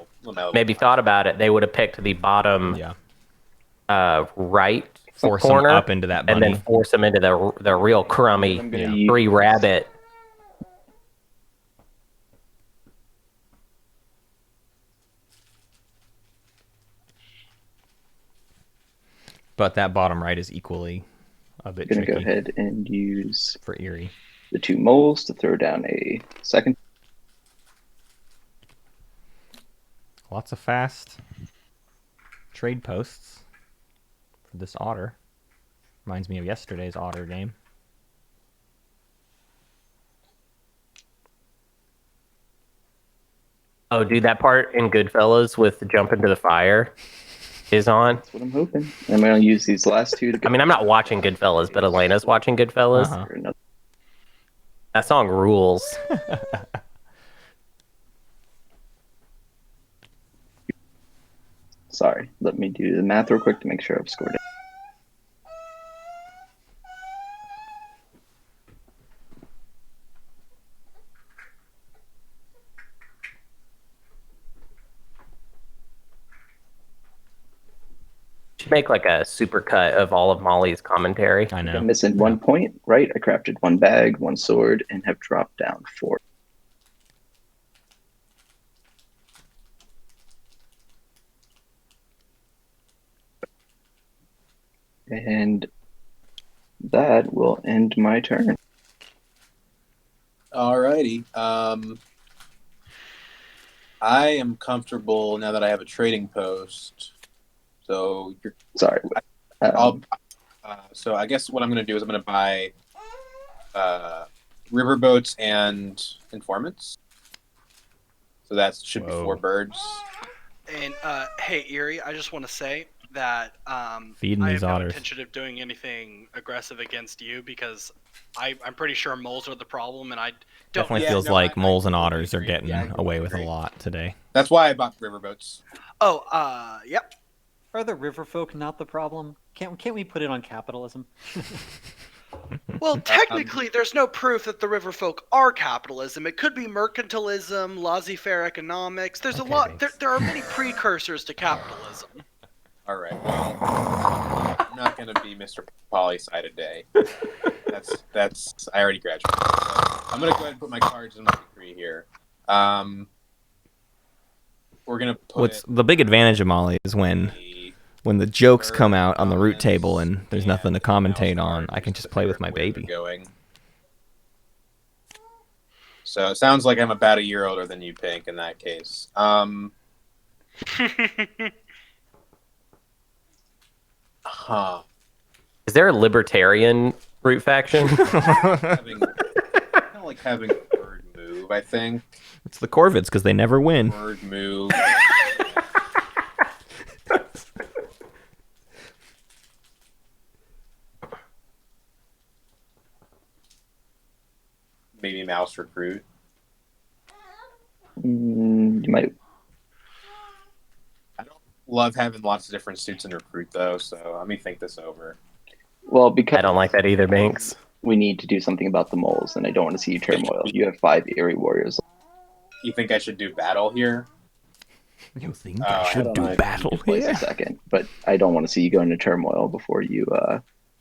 maybe thought about it, they would have picked the bottom Yeah. right Force them corner up into that and bunny. then force them into the real crummy I'm gonna use- 3 rabbit. But that bottom right is equally a bit I'm going to tricky go ahead and use for Erie. the 2 moles to throw down a second. Lots of fast trade posts for this otter. Reminds me of yesterday's otter game. Oh, dude, that part in Goodfellas with the jump into the fire is on. That's what I'm hoping. I'm going to use these last 2 to go. I mean, I'm not watching Goodfellas, but Elena's watching Goodfellas. Uh-huh. Another- That song rules. Sorry, let me do the math real quick to make sure I've scored it. Should make like a super cut of all of Molly's commentary. I know. I'm missing 1 point, right? I crafted 1 bag, 1 sword, and have dropped down 4. And that will end my turn. Alrighty. I am comfortable now that I have a trading post. So you're, Sorry. so I guess what I'm going to do is I'm going to buy riverboats and informants. So that should be 4 birds. And hey, Erie, I just want to say that Feeding I these have no otters. intention of doing anything aggressive against you because I'm pretty sure moles are the problem, and I don't. Definitely Yeah, feels no, like I moles and completely otters are agree. getting Yeah, I completely away with a agree. lot today. That's why I bought riverboats. Oh, yep. Are the river folk not the problem? Can't we put it on capitalism? Well, technically, there's no proof that the river folk are capitalism. It could be mercantilism, laissez-faire economics. There's Okay, a lot. thanks. There are many precursors to capitalism. All right. Well, I'm not going to be Mr. Poli-sci today. That's. I already graduated. So I'm going to go ahead and put my cards in my decree here. We're going to put. What's the big advantage of Molly is when the jokes come out on the root table and there's nothing to commentate on, I can just play with my baby. Going. So it sounds like I'm about a year older than you, Pink, in that case. Huh. Is there a libertarian root faction? Kind of like having a bird move, I think. It's the Corvids because they never win. Bird move. Maybe mouse recruit. You might. I don't love having lots of different suits in recruit though, so let me think this over. Well, because I don't like that either, Binks. we need to do something about the moles, and I don't want to see you turmoil. You have 5 Eerie Warriors. You think I should do battle here? You think I I should don't do know. battle Wait here? a second, but I don't want to see you go into turmoil before you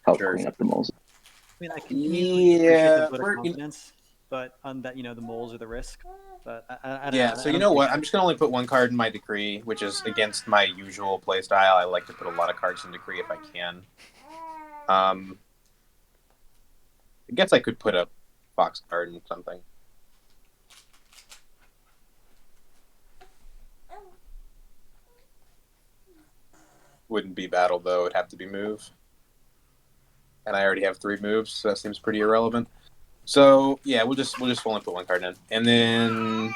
help Sure. clean up the moles. I mean, I can immediately appreciate Yeah, the vote we're- of confidence, but on that, the moles are the risk. But I don't Yeah, know. so you know what? I'm just going to only put 1 card in my decree, which is against my usual playstyle. I like to put a lot of cards in decree if I can. I guess I could put a fox card in something. Wouldn't be battle though; it'd have to be move. And I already have 3 moves, so that seems pretty irrelevant. So yeah, we'll just only put 1 card in, and then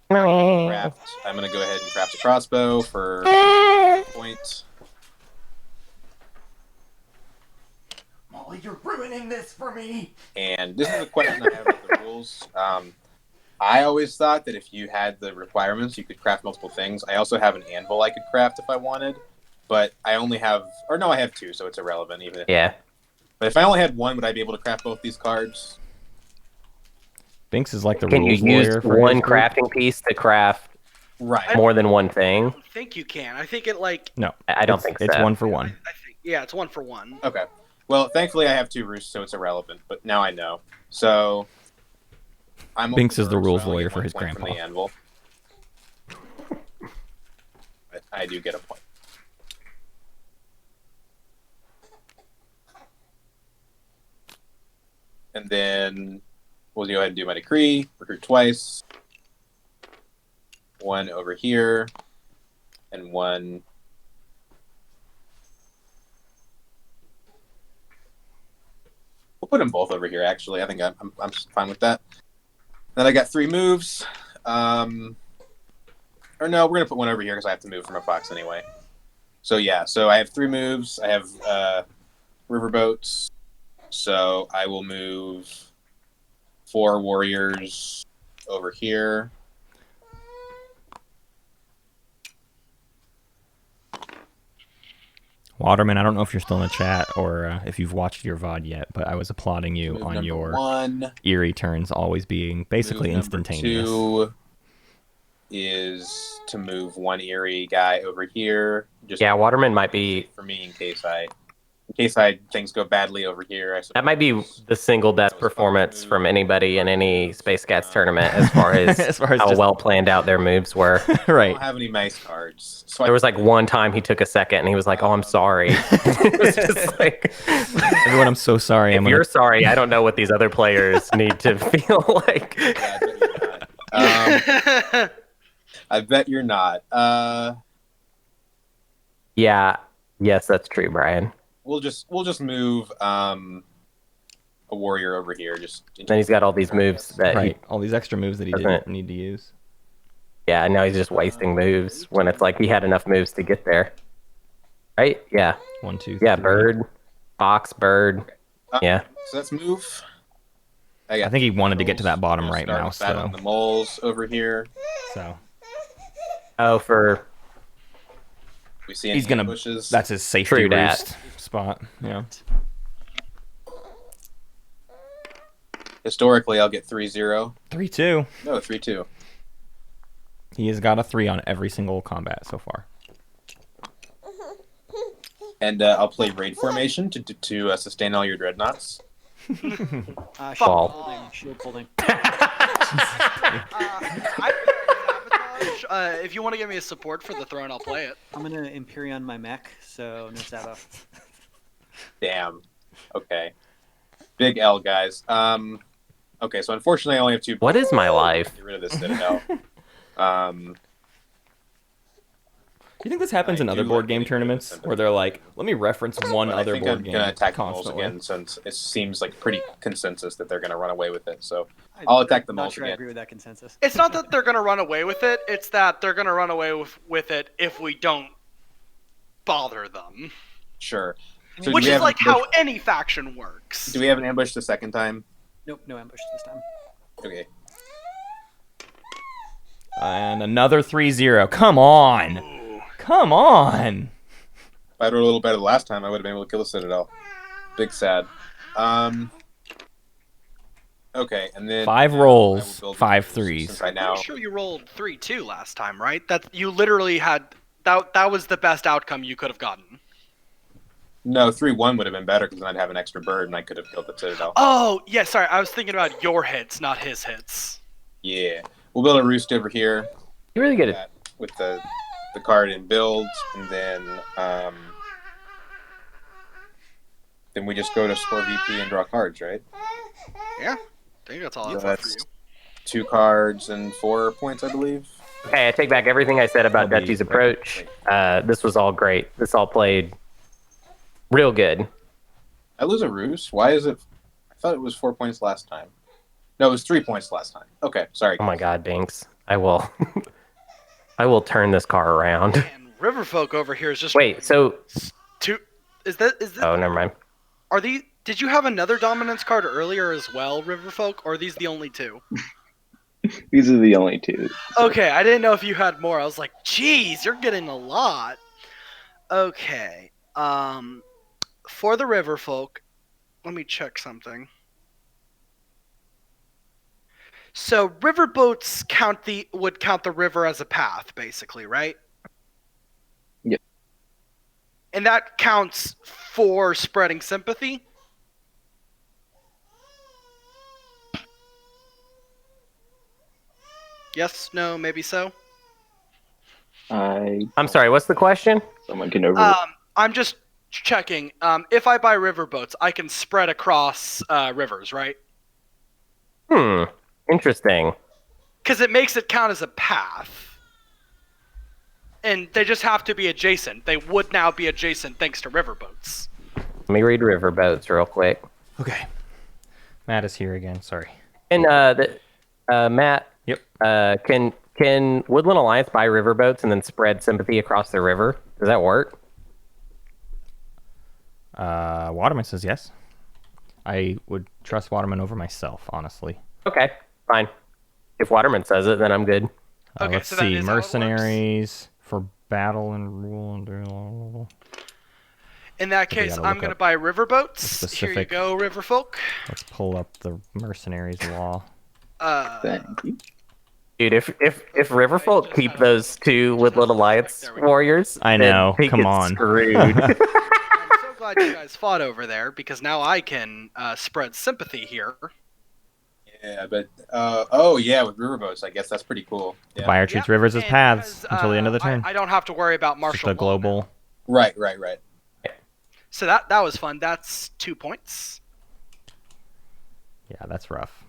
craft. I'm gonna go ahead and craft a crossbow for point. Molly, you're ruining this for me. And this is a question I have about the rules. I always thought that if you had the requirements, you could craft multiple things. I also have an anvil I could craft if I wanted, but I only have, or no, I have 2, so it's irrelevant. Even if, Yeah. but if I only had 1, would I be able to craft both these cards? Binks is like the Can you rules use lawyer for one his group. crafting piece to craft Right. more than one I thing? don't think you can. I think it like. No, I don't it's, think it's so. 1 for 1. I think yeah, it's 1 for 1. Okay. Well, thankfully I have 2 roosts, so it's irrelevant. But now I know. So I'm Binks is the over, rules so I only lawyer get for 1 his point from grandpa. the anvil. But I do get a point. And then we'll go ahead and do my decree. Recruit twice. One over here, and one. We'll put them both over here. Actually, I think I'm fine with that. Then I got 3 moves. Or no, we're gonna put one over here because I have to move from a fox anyway. So yeah, so I have 3 moves. I have riverboats. So I will move 4 warriors over here. Waterman, I don't know if you're still in the chat or if you've watched your VOD yet, but I was applauding you Move on number your 1. eerie turns always being basically Move number instantaneous. 2 is to move 1 eerie guy over here. Just Yeah, Waterman might be. for me in case things go badly over here. That might be the single best performance from anybody in any Space Cats tournament as far as, As far as how just- well planned out their moves were. I Right. don't have any mice cards. So There was like one time he took a second and he was like, "Oh, I'm sorry." It was just like, Everyone, I'm so sorry. if you're sorry, I don't know what these other players need to feel like. I bet you're not. Yeah. Yes, that's true, Brian. We'll just move a warrior over here. Then he's got all these moves that right. All these extra moves that he Doesn't didn't it? need to use. yeah, now he's just wasting moves when it's like he had enough moves to get there. Right? Yeah. 1, 2, Yeah, 3. bird, fox, bird. Yeah. So let's move. I think he wanted to get to that bottom right mouse, That though. on the moles over here. So Oh, for We see he's any gonna. ambushes. That's his safety True dat. roost spot. Yeah. Historically, I'll get 3-0. 3-2. No, 3-2. He has got a 3 on every single combat so far. And I'll play raid formation to sustain all your dreadnoughts. Shield Ball. holding. Shield holding. If you want to give me a support for the throne, I'll play it. I'm gonna Imperion my mech, so no Saba. Damn. Okay. Big L, guys. Okay, so unfortunately, I only have 2. what is my life? Get rid of this Citadel. Do you think this happens I in other do board like game getting tournaments rid of where they're like, let me reference one But other I think board I'm game gonna attack the moles constantly? again since it seems like pretty consensus that they're gonna run away with it. So I'm I'll attack the not moles sure I again. agree with that consensus. It's not that they're gonna run away with it. It's that they're gonna run away with it if we don't bother them. Sure. So do Which we is have like an how ambush- any faction works. Do we have an ambush the second time? Nope, no ambush this time. Okay. And another 3-0. Come on. Ooh. Come on. If I'd rolled a little better the last time, I would have been able to kill the Citadel. Big sad. Okay, and then 5 now I rolls, will build 5 moves, threes. Since I now Pretty sure you rolled 3-2 last time, right? That you literally had that was the best outcome you could have gotten. no 3-1 would have been better because then I'd have an extra bird and I could have killed the Citadel. Oh, yeah, sorry. I was thinking about your hits, not his hits. Yeah, we'll build a roost over here. You really get it. That with the card in build, and then we just go to score VP and draw cards, right? Yeah, I think that's all So I've got for you. that's 2 cards and 4 points, I believe. Okay, I take back everything I said about That'll be- Dutchy's approach. This was all great. This all played real good. I lose a roost. Why is it? I thought it was 4 points last time. No, it was 3 points last time. Okay, sorry. Oh my God, Binks. I will. I will turn this car around. And Riverfolk over here is just Wait, so two. Is this? oh, never mind. Are these? Did you have another dominance card earlier as well, Riverfolk, or are these the only 2? These are the only 2. Okay, I didn't know if you had more. I was like, geez, you're getting a lot. Okay. For the Riverfolk, let me check something. So riverboats would count the river as a path, basically, right? Yep. And that counts for spreading sympathy? Yes, no, maybe so? I'm sorry, what's the question? Someone can over. I'm just checking. If I buy riverboats, I can spread across rivers, right? Interesting. Because it makes it count as a path. And they just have to be adjacent. They would now be adjacent thanks to riverboats. Let me read riverboats real quick. Okay. Matt is here again. Sorry. And Matt. Yep. Can Woodland Alliance buy riverboats and then spread sympathy across the river? Does that work? Waterman says yes. I would trust Waterman over myself, honestly. Okay, fine. If Waterman says it, then I'm good. Okay, Let's so that see. is how it works. Mercenaries for battle and rule. In that case, gotta I'm look going to up buy riverboats. Here you specific- go, riverfolk. Let's pull up the mercenaries law. Thank you. Dude, if Riverfolk keep those two Woodland Alliance warriors, I then know, Pink come is on. screwed. I'm so glad you guys fought over there because now I can spread sympathy here. Yeah, but oh yeah, with riverboats, I guess that's pretty cool. The Yeah. buyer treats rivers as and paths because, until the end of the turn. I don't have to worry about Just martial a law global. now. Right. So that was fun. That's 2 points. Yeah, that's rough.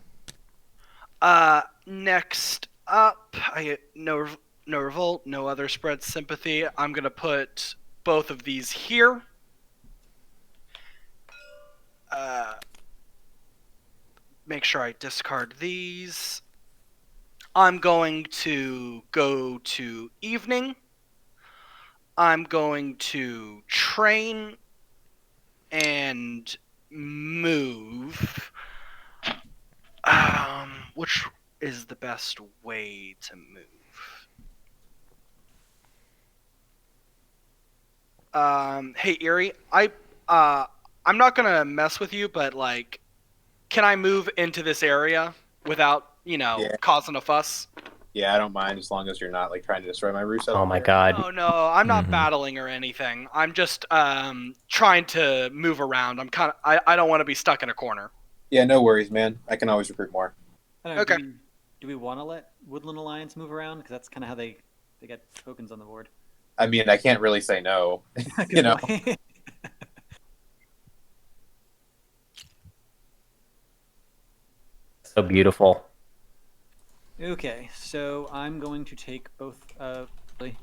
Next up, I get no revolt, no other spread sympathy. I'm gonna put both of these here. Make sure I discard these. I'm going to go to evening. I'm going to train and move. Which is the best way to move? Hey Erie, I'm not gonna mess with you, but like, can I move into this area without, Yeah. causing a fuss? Yeah, I don't mind as long as you're not like trying to destroy my roost. Oh my god. No, I'm not Mhm. battling or anything. I'm just trying to move around. I don't want to be stuck in a corner. Yeah, no worries, man. I can always recruit more. I don't know, Okay. Do we want to let Woodland Alliance move around? Because that's kind of how they get tokens on the board. I mean, I can't really say no. You know. So beautiful. Okay, so I'm going to take both. Really,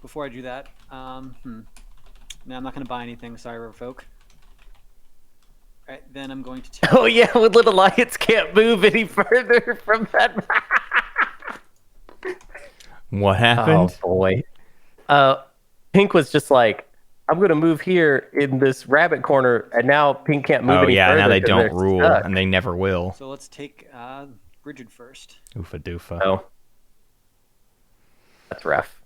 before I do that, no, I'm not going to buy anything. Sorry, Riverfolk. All right, then I'm going to take. Oh yeah, Woodland Alliance can't move any further from that. What happened? Oh boy. Pink was just like, I'm gonna move here in this rabbit corner, and now Pink can't move Oh any yeah, further. now they 'cause don't they're rule, stuck. and they never will. So let's take Bridget first. Oofa doofa. Oh, that's rough.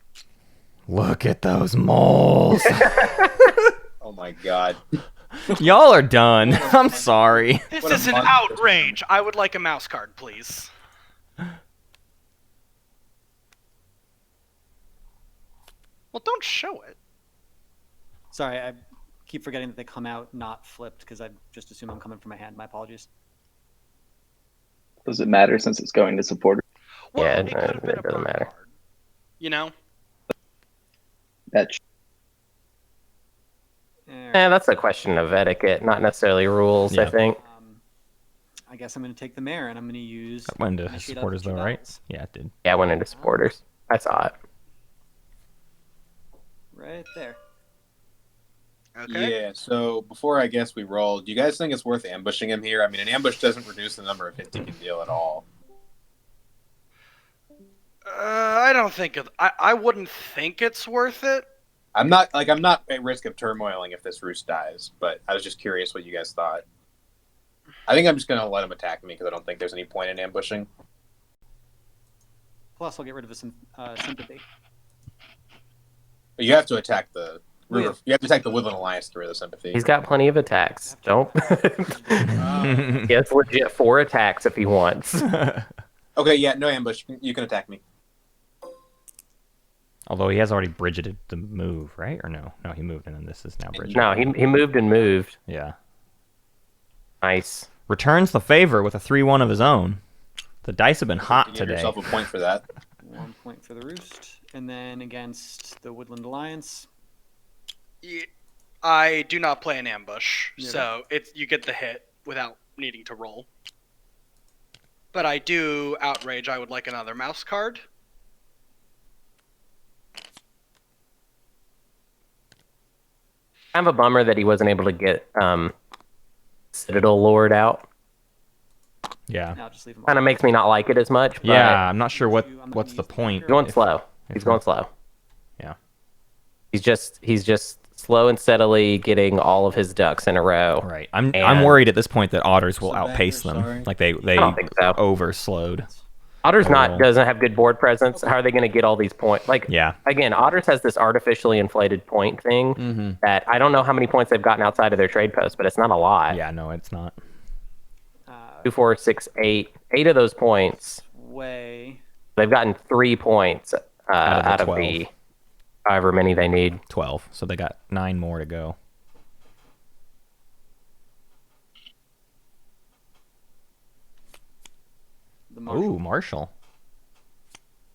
Look at those moles. Oh my god. Y'all are done. I'm sorry. This What a is an monster. outrage. I would like a mouse card, please. Well, don't show it. Sorry, I keep forgetting that they come out not flipped because I just assume I'm coming from my hand. My apologies. Does it matter since it's going to supporter? Well, Yeah, it could have been it a doesn't bird matter. card. You know? That's That's a question of etiquette, not necessarily rules. I Yeah. think. I guess I'm going to take the mayor and I'm going to use. That went to initiate supporters up to though, two right? battles. Yeah, it did. Yeah, I went into supporters. I saw it. Right there. Okay. Yeah, so before I guess we roll, do you guys think it's worth ambushing him here? I mean, an ambush doesn't reduce the number of hits he can deal at all. I don't think I wouldn't think it's worth it. I'm not at risk of turmoiling if this roost dies, but I was just curious what you guys thought. I think I'm just gonna let him attack me because I don't think there's any point in ambushing. Plus, I'll get rid of his sympathy. But you have to attack the river. Yeah. You have to attack the Woodland Alliance to rid of sympathy. He's got plenty of attacks. Don't. He has legit 4 attacks if he wants. Okay, yeah, no ambush. You can attack me. Although he has already bridgeted the move, right? Or no? No, he moved, and then this is now bridgeted. No, he moved and moved. Yeah. Nice. Returns the favor with a 3-1 of his own. The dice have been You hot give today. yourself a point for that. 1 point for the roost, and then against the Woodland Alliance. I do not play an ambush, Yeah. so you get the hit without needing to roll. But I do outrage. I would like another mouse card. Kind of a bummer that he wasn't able to get Citadel Lord out. Yeah. I'll just leave him. Kind of makes me not like it as much. But Yeah, I'm not sure what's the point. He's going slow. if He's going not- slow. Yeah. He's just slow and steadily getting all of his ducks in a row. Right. I'm And- worried at this point that otters will So back outpace here, them. sorry. Like they don't think so. overslowed. Otter's Oh. doesn't have good board presence. How are they going to get all these points? Like, Yeah. again, Otters has this artificially inflated point thing Mm-hmm. that I don't know how many points they've gotten outside of their trade post, but it's not a lot. Yeah, no, it's not. 2, 4, 6, 8. 8 of those points, Way. they've gotten 3 points out of 12. the however many they need. 12. So they got 9 more to go. The Marshal. Ooh, Marshall.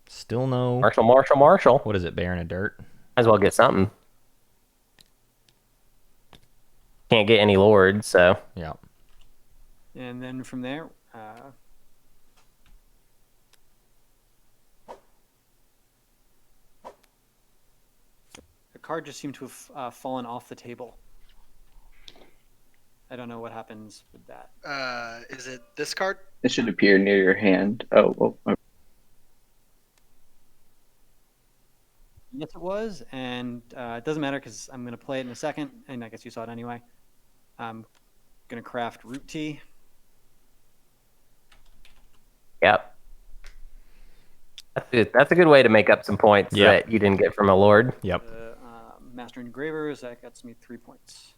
Still no. Marshall. What is it, Baron of Dirt? Might as well get something. Can't get any lords, so Yeah. And then from there, the card just seemed to have fallen off the table. I don't know what happens with that. Is it this card? It should appear near your hand. Oh. Yes, it was, and it doesn't matter because I'm going to play it in a second, and I guess you saw it anyway. I'm going to craft root tea. yep. That's a good way to make up some points Yeah. that you didn't get from a lord. Yep. Master Engravers, that gets me 3 points.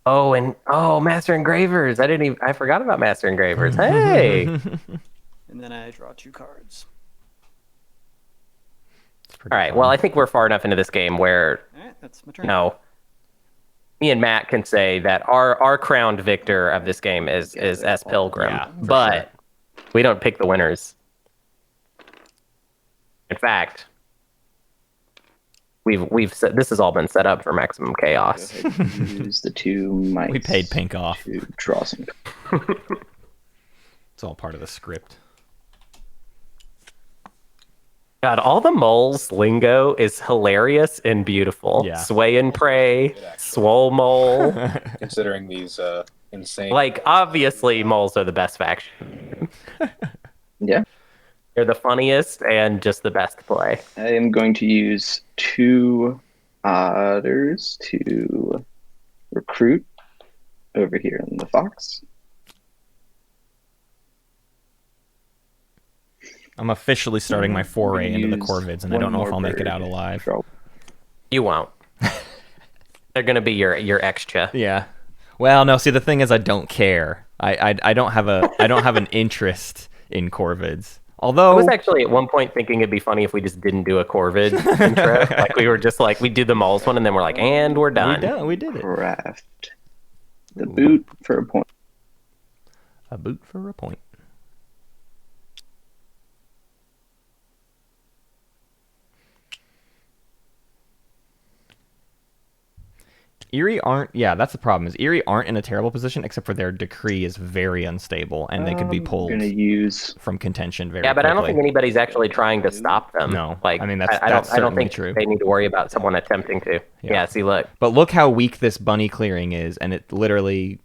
Oh, Master Engravers. I forgot about Master Engravers. Hey. And then I draw 2 cards. It's pretty All right. fun. Well, I think we're far enough into this game where All right, that's my turn. me and Matt can say that our crowned victor of this game is SPilgrim, Yeah, for but we don't pick the winners. In fact, we've set, this has all been set up for maximum chaos. Go ahead and use the 2 mice. We paid Pink off. to draw some. It's all part of the script. God, all the moles lingo is hilarious and beautiful. Yeah. Sway and pray, swole mole. Considering these insane. Like, obviously, moles are the best faction. Yeah. They're the funniest and just the best to play. I am going to use 2 otters to recruit over here in the fox. I'm officially starting my foray into the Use Corvids, and I one don't know if more I'll make it bird. out alive. Draw. You won't. They're gonna be your extra. Yeah. Well, no. See, the thing is, I don't care. I don't have an interest in Corvids. Although I was actually at one point thinking it'd be funny if we just didn't do a Corvid intro. Like we were just like we do the moles one and then we're like, and we're done. we did it. Craft the boot for a point. A boot for a point. Erie aren't. Yeah, that's the problem. Is Erie aren't in a terrible position, except for their decree is very unstable, and they could be pulled I'm gonna use from contention very. Yeah, but I don't quickly. think anybody's actually trying to stop them. No. Like I mean, that's I don't certainly think true. they need to worry about someone attempting to. Yeah. See, look. But look how weak this bunny clearing is, and it literally,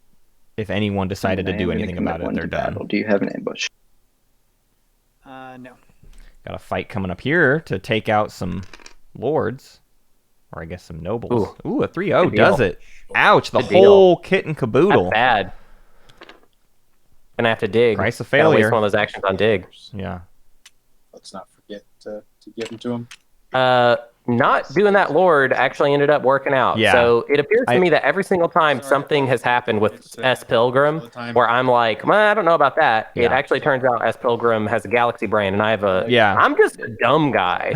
if anyone decided to I am do gonna anything commit about it, one they're to done. battle. Do you have an ambush? No. Got a fight coming up here to take out some lords, or I guess some nobles. Ooh, a 3-0 Good deal. does it. Ouch, the Good deal. whole kit and caboodle. That's bad. Gonna have to dig. Price of Gotta waste failure. one of those actions on dig. Yeah. Let's not forget to give them to him. Not doing that lord actually ended up working out. Yeah. So it appears to me that every single time something has happened with SPilgrim, where I'm like, well, I don't know about that. It Yeah. actually turns out SPilgrim has a galaxy brain, and I have a. Yeah. I'm just a dumb guy.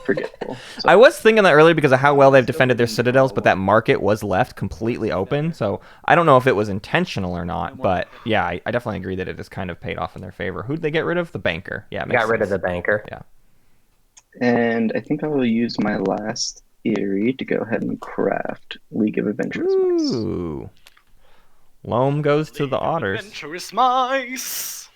Forgetful. So I was thinking that earlier because of how well they've defended their citadels, but that market was left completely open. So I don't know if it was intentional or not, but yeah, I definitely agree that it has kind of paid off in their favor. Who'd they get rid of? The banker. Yeah, Got rid of the banker. Yeah. And I think I will use my last Erie to go ahead and craft League of Adventurers. Ooh. Loam goes to the League of Otters. Adventurous mice.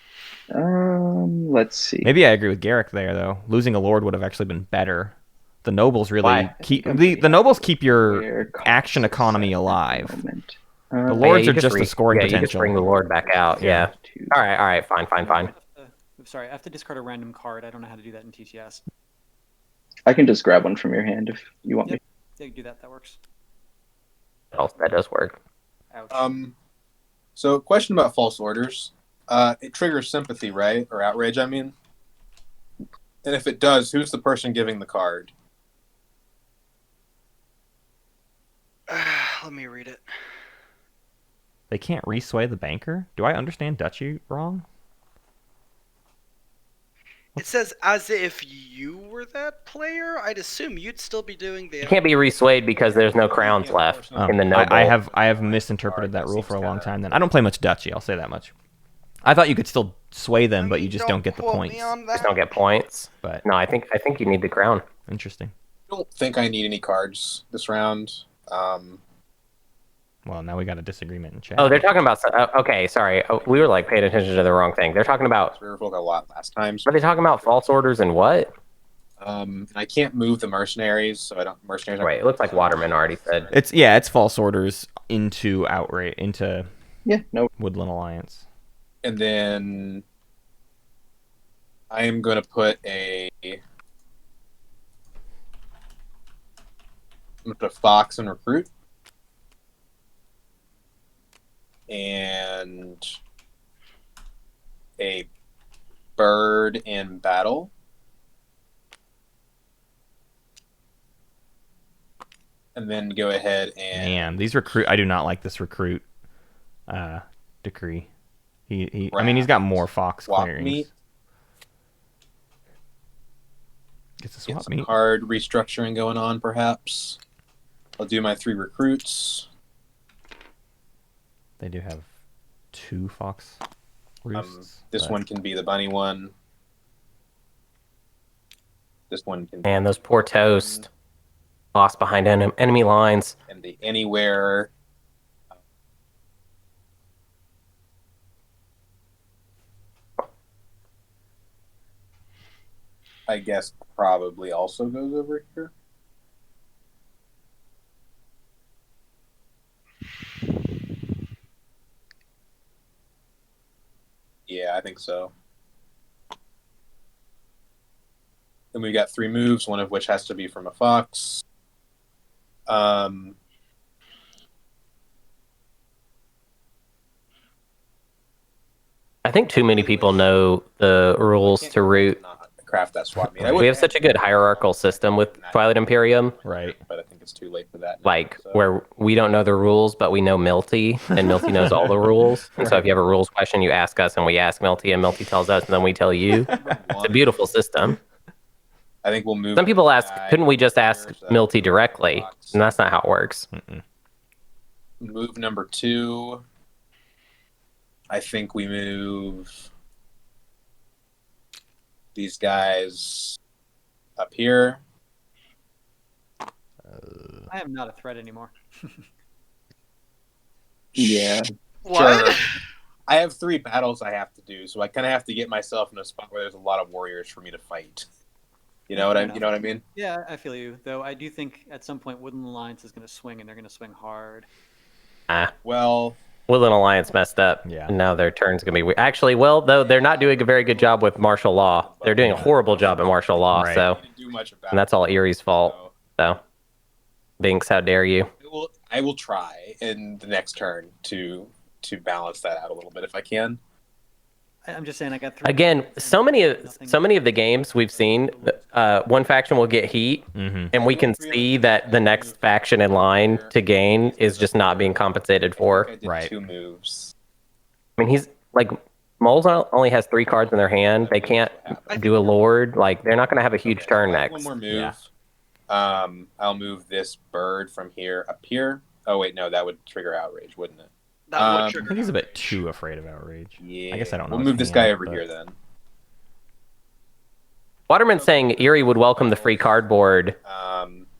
Let's see. Maybe I agree with Garrick there, though. Losing a Lord would have actually been better. The nobles really Why? keep I'm the nobles keep your Where action costs economy at the alive. moment. The Oh, Lords you are just a scoring yeah, you just potential. bring the Lord back out. Yeah. Two. All right, fine. Sorry, I have to discard a random card. I don't know how to do that in TTS. I can just grab one from your hand if you want Yep. me. Yeah, you do that. That works. That does work. Ouch. So, question about false orders. It triggers sympathy, right? Or outrage, I mean. And if it does, who's the person giving the card? Let me read it. They can't re-sway the banker? Do I understand Duchy wrong? It says as if you were that player. I'd assume you'd still be doing the. It can't be re-swayed because there's no crowns left in the noble. I have misinterpreted that rule for a long time then. I don't play much Duchy, I'll say that much. I thought you could still sway them, but you just don't get the quote points. me on Just that. don't get points. But No, I think you need the crown. interesting. I don't think I need any cards this round. Well, now we got a disagreement in chat. Oh, they're talking about. Okay, sorry. Oh, we were like paying attention to the wrong thing. They're talking about. Riverfolk a lot last time. Are they talking about false orders and what? And I can't move the mercenaries, so I don't. Mercenaries. Right. It looks like Waterman already said. It's false orders into Yeah, no. Woodland Alliance. And then I am going to put I'm going to put a fox and recruit. And a bird in battle. And then go ahead and Man, these I do not like this recruit decree. I mean, he's got more fox swap clearings. meat. Gets a Get swap some meet. card restructuring going on, perhaps. I'll do my 3 recruits. They do have 2 fox roosts. This but- one can be the bunny one. This one can Man, those poor toast. Lost behind enemy lines. and the anywhere. I guess probably also goes over here. Yeah, I think so. Then we got 3 moves, one of which has to be from a fox. I think too many people know the rules to root. Not craft that swap meet. We have such a good hierarchical system with Twilight Imperium, Right. but I think it's too late for that. now, like so. where we don't know the rules, but we know Milty, and Milty knows all the rules. And so if you have a rules question, you ask us, and we ask Milty, and Milty tells us, and then we tell you. It's a beautiful system. I think we'll move. Some people ask, guy couldn't we just here, ask so Milty directly? fox. And that's not how it works. Move number 2. I think we move these guys up here. I am not a threat anymore. Yeah. What? Sure. I have 3 battles I have to do, so I kind of have to get myself in a spot where there's a lot of warriors for me to fight. You know what Fair I mean? Yeah, I feel you. Though I do think at some point Woodland Alliance is going to swing, and they're going to swing hard. Well, Woodland Alliance messed up. Yeah. And now their turn's going to be weird. Actually, well, though, they're not doing a very good job with martial law. They're doing a horrible job at martial law, Right. so. I didn't do much about And that's all it, Erie's fault. So. Binks, how dare you? I will try in the next turn to balance that out a little bit if I can. I'm just saying I got 3. Again, so many of the games we've seen, one faction will get heat, and we can see that the next faction in line to gain is just not being compensated for. I did Right. 2 moves. I mean, he's like, Moles only has 3 cards in their hand. They can't do a Lord. Like, they're not going to have a huge turn I have next. One more move. Yeah. I'll move this bird from here up here. Oh wait, no, that would trigger outrage, wouldn't it? That would I trigger think he's a bit outrage. too afraid of outrage. Yeah. I guess I don't know. We'll his move this hand, guy over but- here then. Waterman's saying Erie would welcome the free cardboard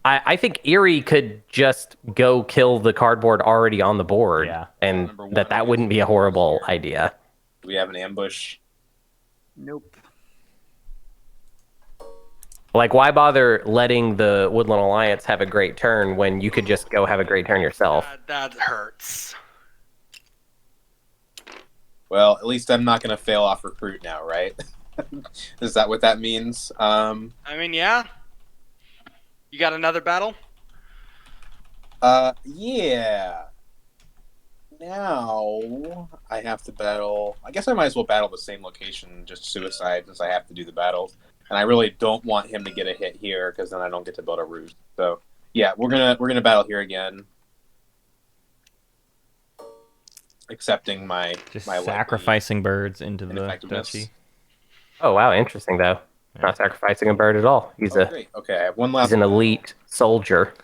I think Erie could just go kill the cardboard already on the board, Yeah. and Number one, that we wouldn't have be a some horrible here. idea. Do we have an ambush? Nope. Like, why bother letting the Woodland Alliance have a great turn when you could just go have a great turn yourself? That hurts. Well, at least I'm not going to fail off recruit now, right? Is that what that means? I mean, yeah. You got another battle? Yeah. Now I have to battle. I guess I might as well battle the same location, just suicide, since I have to do the battles. And I really don't want him to get a hit here, because then I don't get to build a roost. So yeah, we're gonna battle here again, accepting my Just my sacrificing birds into the ineffectiveness. duchy. Oh, wow, interesting, though. Not sacrificing a bird at all. He's Oh, great. Okay, I have one last. he's an elite soldier.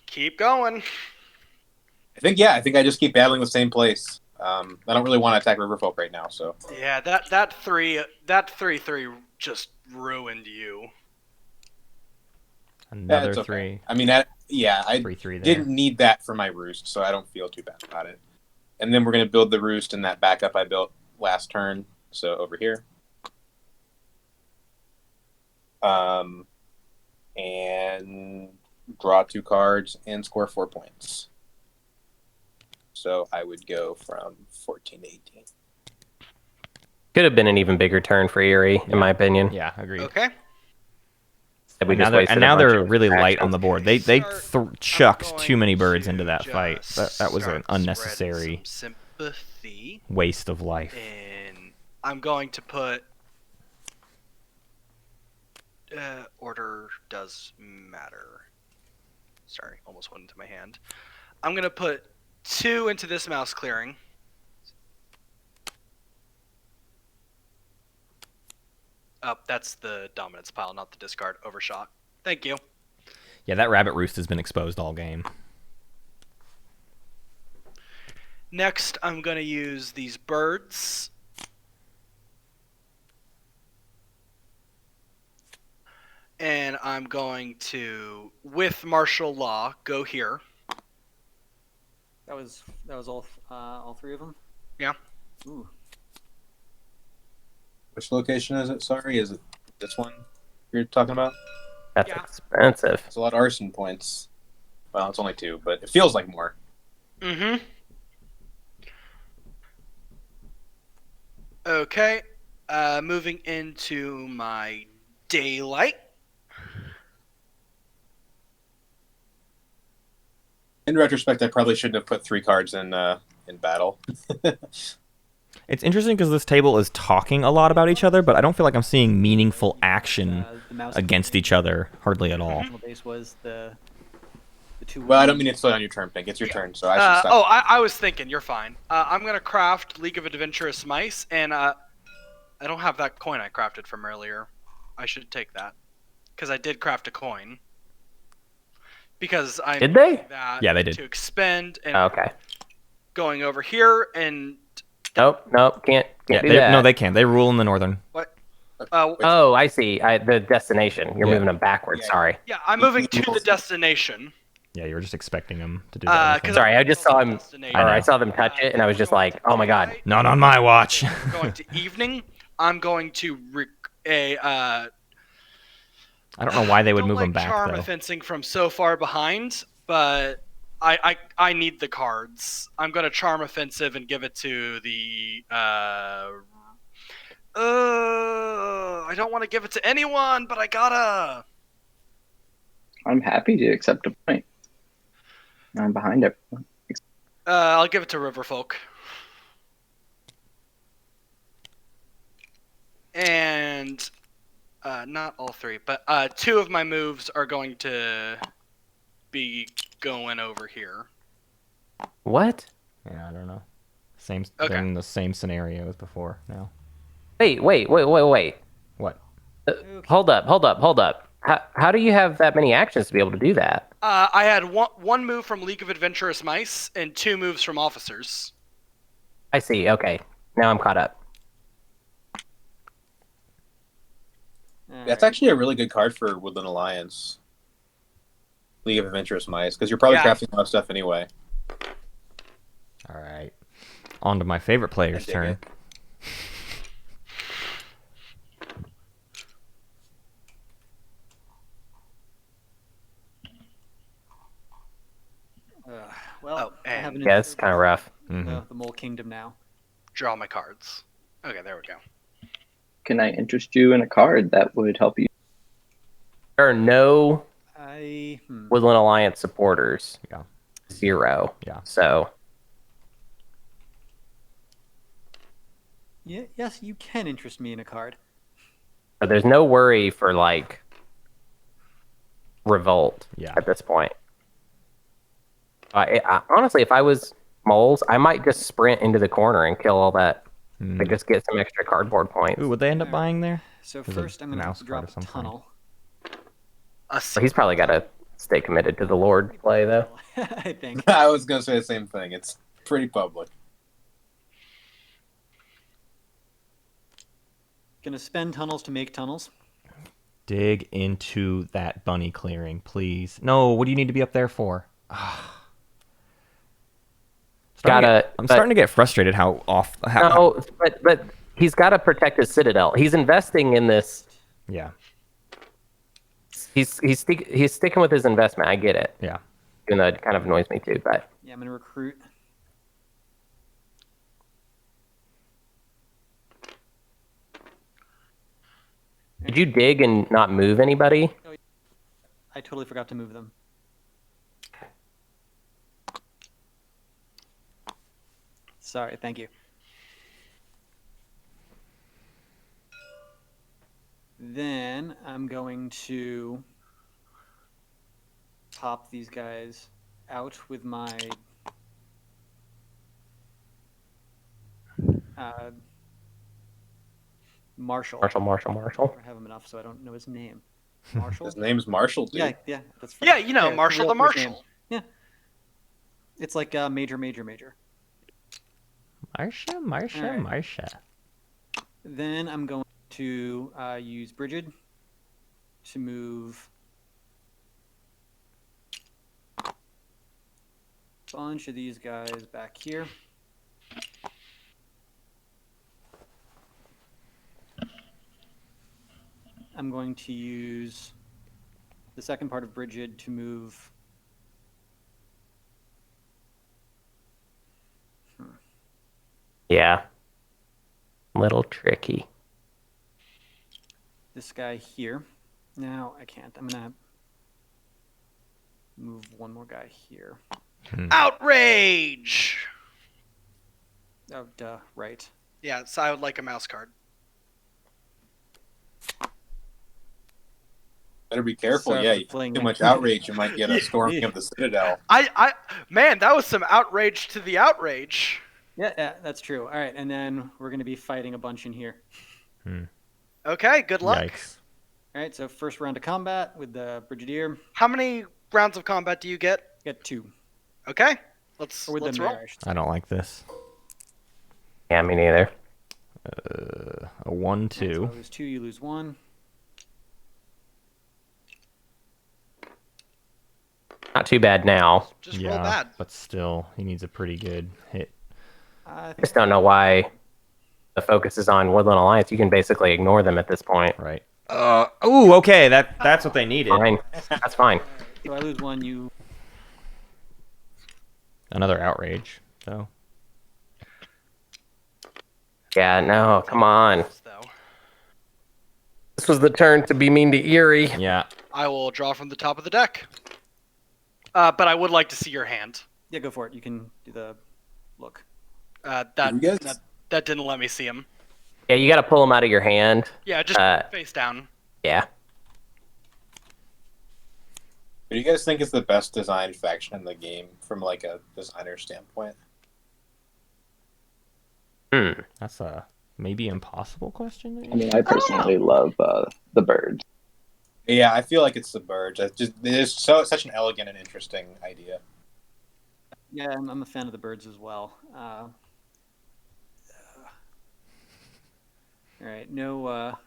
Keep going. I think I just keep battling the same place. I don't really want to attack Riverfolk right now, so Yeah, that 3/3 just ruined you. Another it's okay. 3. I mean, I 3 there. didn't need that for my roost, so I don't feel too bad about it. And then we're gonna build the roost in that backup I built last turn. So over here, and draw 2 cards and score 4 points. So I would go from 14 to 18. Could have been an even bigger turn for Erie, in my opinion. Yeah, agreed. Okay. We And now just they're, wasted and a now bunch they're of really light actions. on the board. They chucked I'm too many going birds into to that fight. just That was an start spreading unnecessary some sympathy, waste of life. and I'm going to put. Order does matter. Sorry, almost went into my hand. I'm gonna put 2 into this mouse clearing. Oh, that's the dominance pile, not the discard. Overshot. Thank you. Yeah, that rabbit roost has been exposed all game. Next, I'm gonna use these birds. And I'm going to, with martial law, go here. That was all 3 of them. Yeah. Ooh. Which location is it? Sorry, is it this one you're talking about? That's Yeah. expensive. It's a lot of arson points. Well, it's only 2, but it feels like more. Mm-hmm. Okay. Moving into my daylight. In retrospect, I probably shouldn't have put 3 cards in battle. It's interesting because this table is talking a lot about each other, but I don't feel like I'm seeing meaningful action The mouse against each other hardly at all. The base was the 2. Well, I don't mean it's still on your turn, Pink. It's your turn, so I should stop. Oh, I was thinking. You're fine. I'm going to craft League of Adventurous Mice, and I don't have that coin I crafted from earlier. I should take that. Because I did craft a coin. Because I'm Did they? using that Yeah, they did. to expend and Okay. going over here and Nope, can't Yeah, do that. no, they can. They rule in the northern. Oh, I see. The destination. You're Yeah. moving them backwards. Yeah. Sorry. yeah, I'm moving to the destination. Yeah, you were just expecting them to do that. I think. 'cause Sorry, I just saw him. Destination. Or I saw them touch it, and I was just like, "Oh my god!" Not on my watch. We're going to evening. I'm going to I don't know why they would don't move like them back charm though. fencing from so far behind, but I need the cards. I'm gonna charm offensive and give it to the I don't want to give it to anyone, but I gotta. I'm happy to accept a point. I'm behind everyone. I'll give it to Riverfolk. And not all 3, but 2 of my moves are going to be going over here. What? Yeah, I don't know. Same. Okay. They're in the same scenario as before now. Wait. What? Hold up. How do you have that many actions to be able to do that? I had one move from League of Adventurous Mice and 2 moves from Officers. I see. Okay, now I'm caught up. That's Alright. actually a really good card for Woodland Alliance. League of Adventurous Mice, because you're probably Yeah. crafting a lot of stuff anyway. All right. On to my favorite player's dig turn. it. Well, Oh, I have and an Yeah, it's kind of rough. Mhm. the Mole Kingdom now. draw my cards. Okay, there we go. Can I interest you in a card that would help you? There are no I Woodland Alliance supporters. Yeah. 0. Yeah. So yeah, yes, you can interest me in a card. there's no worry for like revolt Yeah. at this point. Honestly, if I was moles, I might just sprint into the corner and kill all that. Like just get some extra cardboard points. Ooh, would they end up Alright. buying there? So There's a first, I'm going mouse to card drop of a some kind. tunnel. So he's probably got to stay committed to the Lord play though. I think. I was going to say the same thing. It's pretty public. Gonna spend tunnels to make tunnels. Dig into that bunny clearing, please. No, what do you need to be up there for? I'm starting to get frustrated how off. No, but he's got to protect his citadel. He's investing in this. Yeah. He's sticking with his investment. I get it. Yeah. Even though it kind of annoys me too. But Yeah, I'm gonna recruit. did you dig and not move anybody? I totally forgot to move them. Sorry, thank you. Then I'm going to pop these guys out with my Marshall. Marshall. I have him enough so I don't know his name. Marshall? His name's Marshall, dude. Yeah, that's Yeah, you know, yeah, Marshall real the first name. Marshall. Yeah. It's like major. Marsha. Alright. Then I'm going to use Brigid to move a bunch of these guys back here. I'm going to use the second part of Brigid to move. Yeah. Little tricky. This guy here. Now I can't. I'm gonna move one more guy here. Outrage! Oh, duh. Right. Yeah, so I would like a mouse card. Better be careful. Sorry Yeah, for you playing too that. much outrage, you might get a storming of the Citadel. Man, that was some outrage to the outrage. Yeah, that's true. All right, and then we're gonna be fighting a bunch in here. Okay, good luck. Yikes. All right, so first round of combat with the Brigadier. How many rounds of combat do you get? Get 2. Okay, let's Or with roll. the mayor, I should say. I don't like this. Yeah, me neither. A 1-2. So I lose 2, you lose 1. Not too bad now. Just Yeah, roll bad. but still, he needs a pretty good hit. I I think just don't know why the focus is on Woodland Alliance. You can basically ignore them at this point. Right. Ooh, okay, that's what they needed. Fine. That's fine. so I lose 1, you. Another outrage. So Yeah, no, come on. Though. This was the turn to be mean to Erie. yeah. I will draw from the top of the deck. But I would like to see your hand. Yeah, go for it. You can do the look. That You guys- that didn't let me see him. Yeah, you got to pull them out of your hand. Yeah, just face down. Yeah. Who do you guys think is the best designed faction in the game from like a designer standpoint? That's a maybe impossible question. I mean, I personally love the birds. Yeah, I feel like it's the birds. It is such an elegant and interesting idea. Yeah, I'm a fan of the birds as well. All right, no.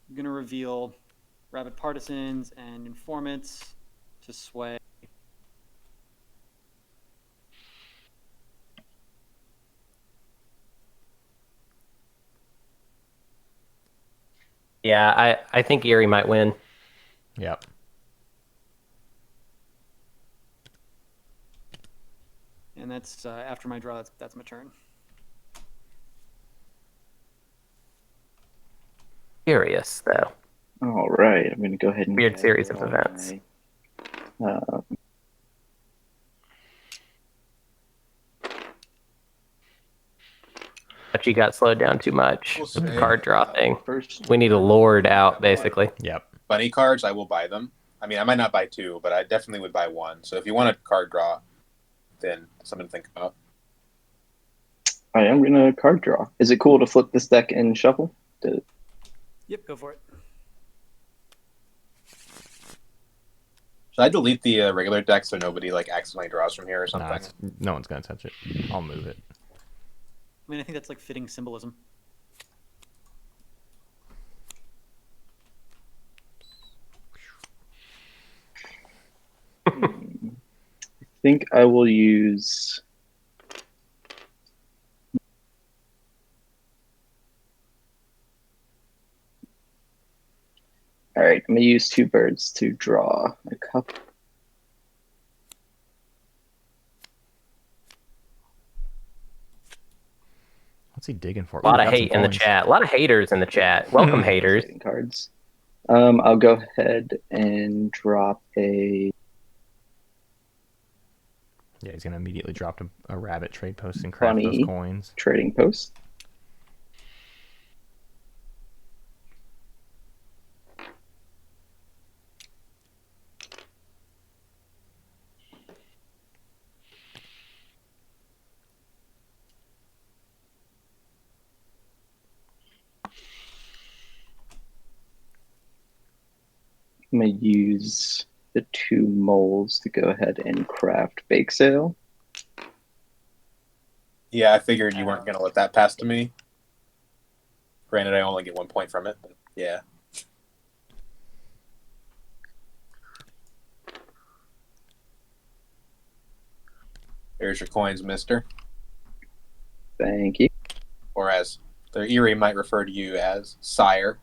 I'm going to reveal rabid partisans and informants to sway. Yeah, I think Erie might win. Yep. And that's after my draw. That's my turn. Curious, though. All right, I'm going to go ahead and Weird series of gather all events. But you got slowed down too much We'll with the say, card draw thing. First, We need a lord out, basically. Yep. bunny cards, I will buy them. I mean, I might not buy 2, but I definitely would buy 1. So if you want a card draw, then something to think about. I am going to card draw. Is it cool to flip this deck and shuffle? Yep, go for it. Should I delete the regular deck so nobody like accidentally draws from here or something? Nah, no one's gonna touch it. I'll move it. I mean, I think that's like fitting symbolism. I think I will use... All right, I'm going to use 2 birds to draw a couple. What's he digging for? A lot Ooh, of got some hate in the coins. chat. A lot of haters in the chat. Welcome, haters. Trading cards. I'll go ahead and drop a... Yeah, he's gonna immediately drop a rabbit trade post and craft Bunny. those coins. trading post. I'm going to use the 2 moles to go ahead and craft bake sale. Yeah, I figured you weren't going to let that pass to me. Granted, I only get 1 point from it, but yeah. Here's your coins, mister. Thank you. Or as the Erie might refer to you as, sire.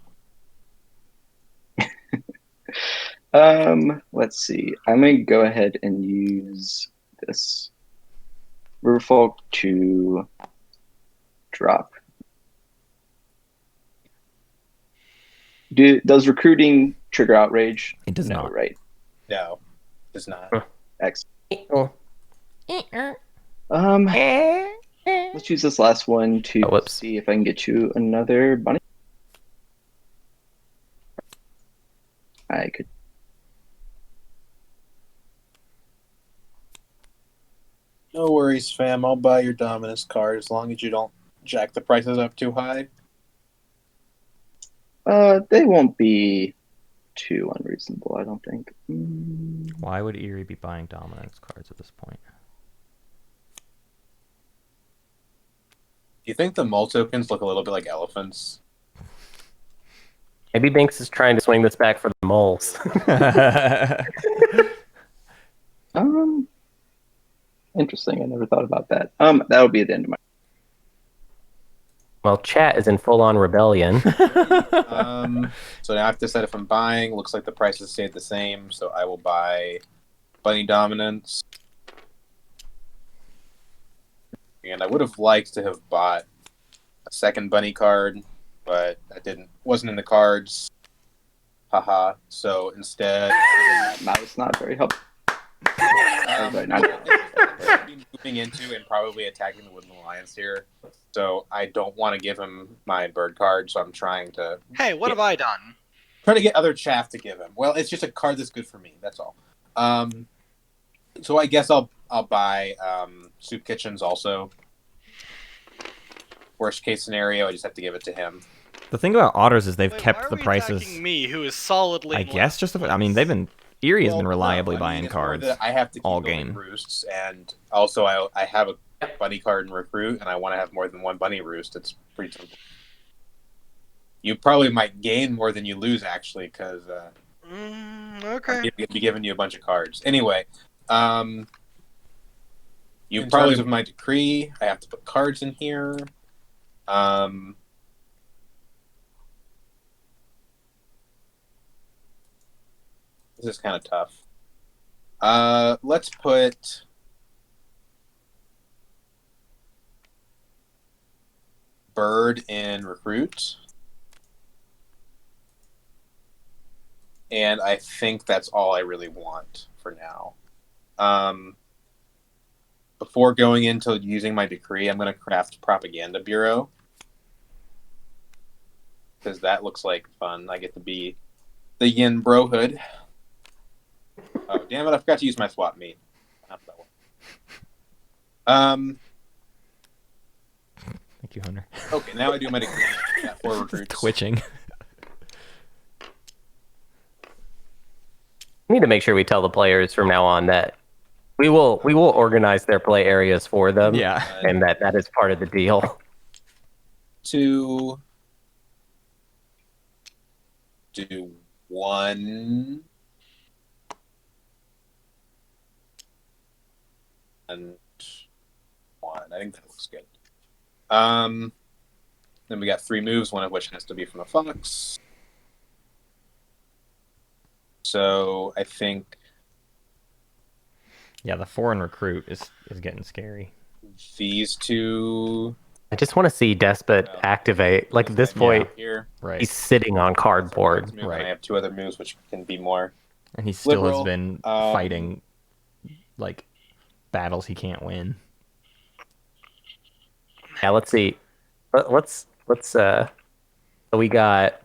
Let's see. I'm going to go ahead and use this Riverfolk to drop. Does recruiting trigger outrage? It does no, not. Right. No, it's not. X. Let's use this last one to see if I can get you another bunny. I could. No worries, fam. I'll buy your dominance card as long as you don't jack the prices up too high. They won't be too unreasonable, I don't think. Why would Erie be buying dominance cards at this point? Do you think the mole tokens look a little bit like elephants? Maybe Binks is trying to swing this back for the moles. Interesting. I never thought about that. That would be the end of my. Well, chat is in full-on rebellion. So now I have to decide if I'm buying. Looks like the prices stayed the same, so I will buy bunny dominance. And I would have liked to have bought a second bunny card, but that wasn't in the cards. Haha. So instead, That was not very helpful. moving into and probably attacking the Woodland Alliance here. So I don't want to give him my bird card, so I'm trying to Hey, what have I done? try to get other chaff to give him. Well, it's just a card that's good for me. That's all. So I guess I'll buy Soup Kitchens also. Worst case scenario, I just have to give it to him. The thing about otters is they've Wait, kept why are the we prices. attacking me, who is solidly. I guess just. left I mean, place? Erie has Well, been reliably no, I mean, buying it's more cards that I have to keep all building game. roosts, and also I have a bunny card in recruit, and I want to have more than one bunny roost. It's pretty simple. You probably might gain more than you lose, actually, because Okay. I'd be giving you a bunch of cards. Anyway, you probably with my decree. I have to put cards in here. This is kind of tough. Let's put Bird in recruit. And I think that's all I really want for now. Before going into using my decree, I'm going to craft Propaganda Bureau. Because that looks like fun. I get to be the Yin Brohood. Oh, damn it, I forgot to use my swap meet. Thank you, Hunter. Okay, now I do my decree. Yeah, 4 recruits. Twitching. We need to make sure we tell the players from now on that we will organize their play areas for them. Yeah. And that is part of the deal. To do 1 and 1. I think that looks good. Then we got 3 moves, one of which has to be from a fox. So I think Yeah, the 4 and recruit is getting scary. these 2 I just want to see Despot activate. Like at this point, here. Right. he's sitting on cardboard. Move, Right. And I have 2 other moves which can be more. And he still Liberal, has been fighting like battles he can't win. Yeah, let's see. Let's so we got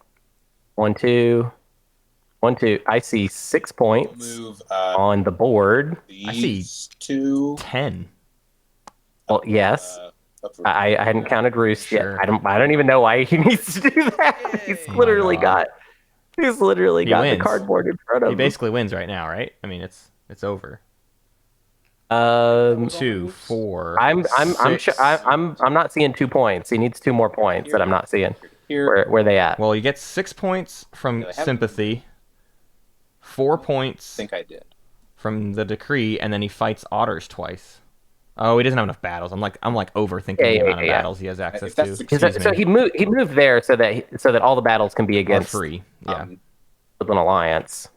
1, 2, 1, 2. I see 6 points Move on the board. I see these 2. 10. Well, yes. Up for- I hadn't counted Roost Sure. yet. I don't even know why he needs to do that. He's Oh my literally God. got the wins. cardboard in front of He him. basically wins right now, right? I mean, it's over. 2, 2, 4. I'm sure, 6. I'm not seeing 2 points. He needs 2 more points that I'm not seeing. Here. Where they at? Well, you get 6 points from Yeah, I haven't- sympathy, 4 I points think I did. from the decree, and then he fights otters twice. Oh, he doesn't have enough battles. I'm like overthinking Yeah, the yeah, amount of yeah. battles he has access If that's to. the- So, Excuse so me. he moved there so that all the battles can be Or against free. Yeah. with an alliance.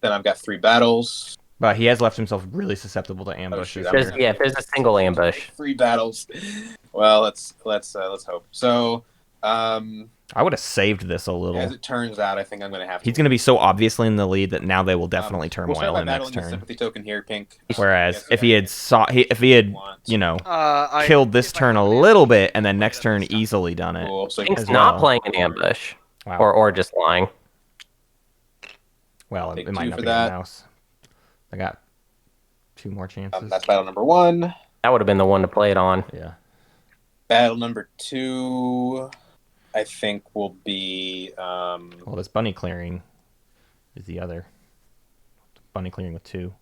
Then I've got 3 battles. But he has left himself really susceptible to ambushes. shoot, There's, here. if there's a single ambush. 3 battles. Well, let's hope. So, I would have saved this a little. as it turns out, I think I'm going to have to. He's going to be so obviously in the lead that now they will definitely We'll turmoil start by him next battling the turn. sympathy token here, Pink. Whereas Yes, if he had you know, killed this turn a little bit and then next turn easily done it. Cool. So Pink's as not well. playing an ambush. Wow. Or just lying. Well, Take it might 2 not for be a that. mouse. I got 2 more chances. That's battle number 1. That would have been the one to play it on. Yeah. Battle number 2, I think, will be. Well, this bunny clearing is the other. Bunny clearing with 2.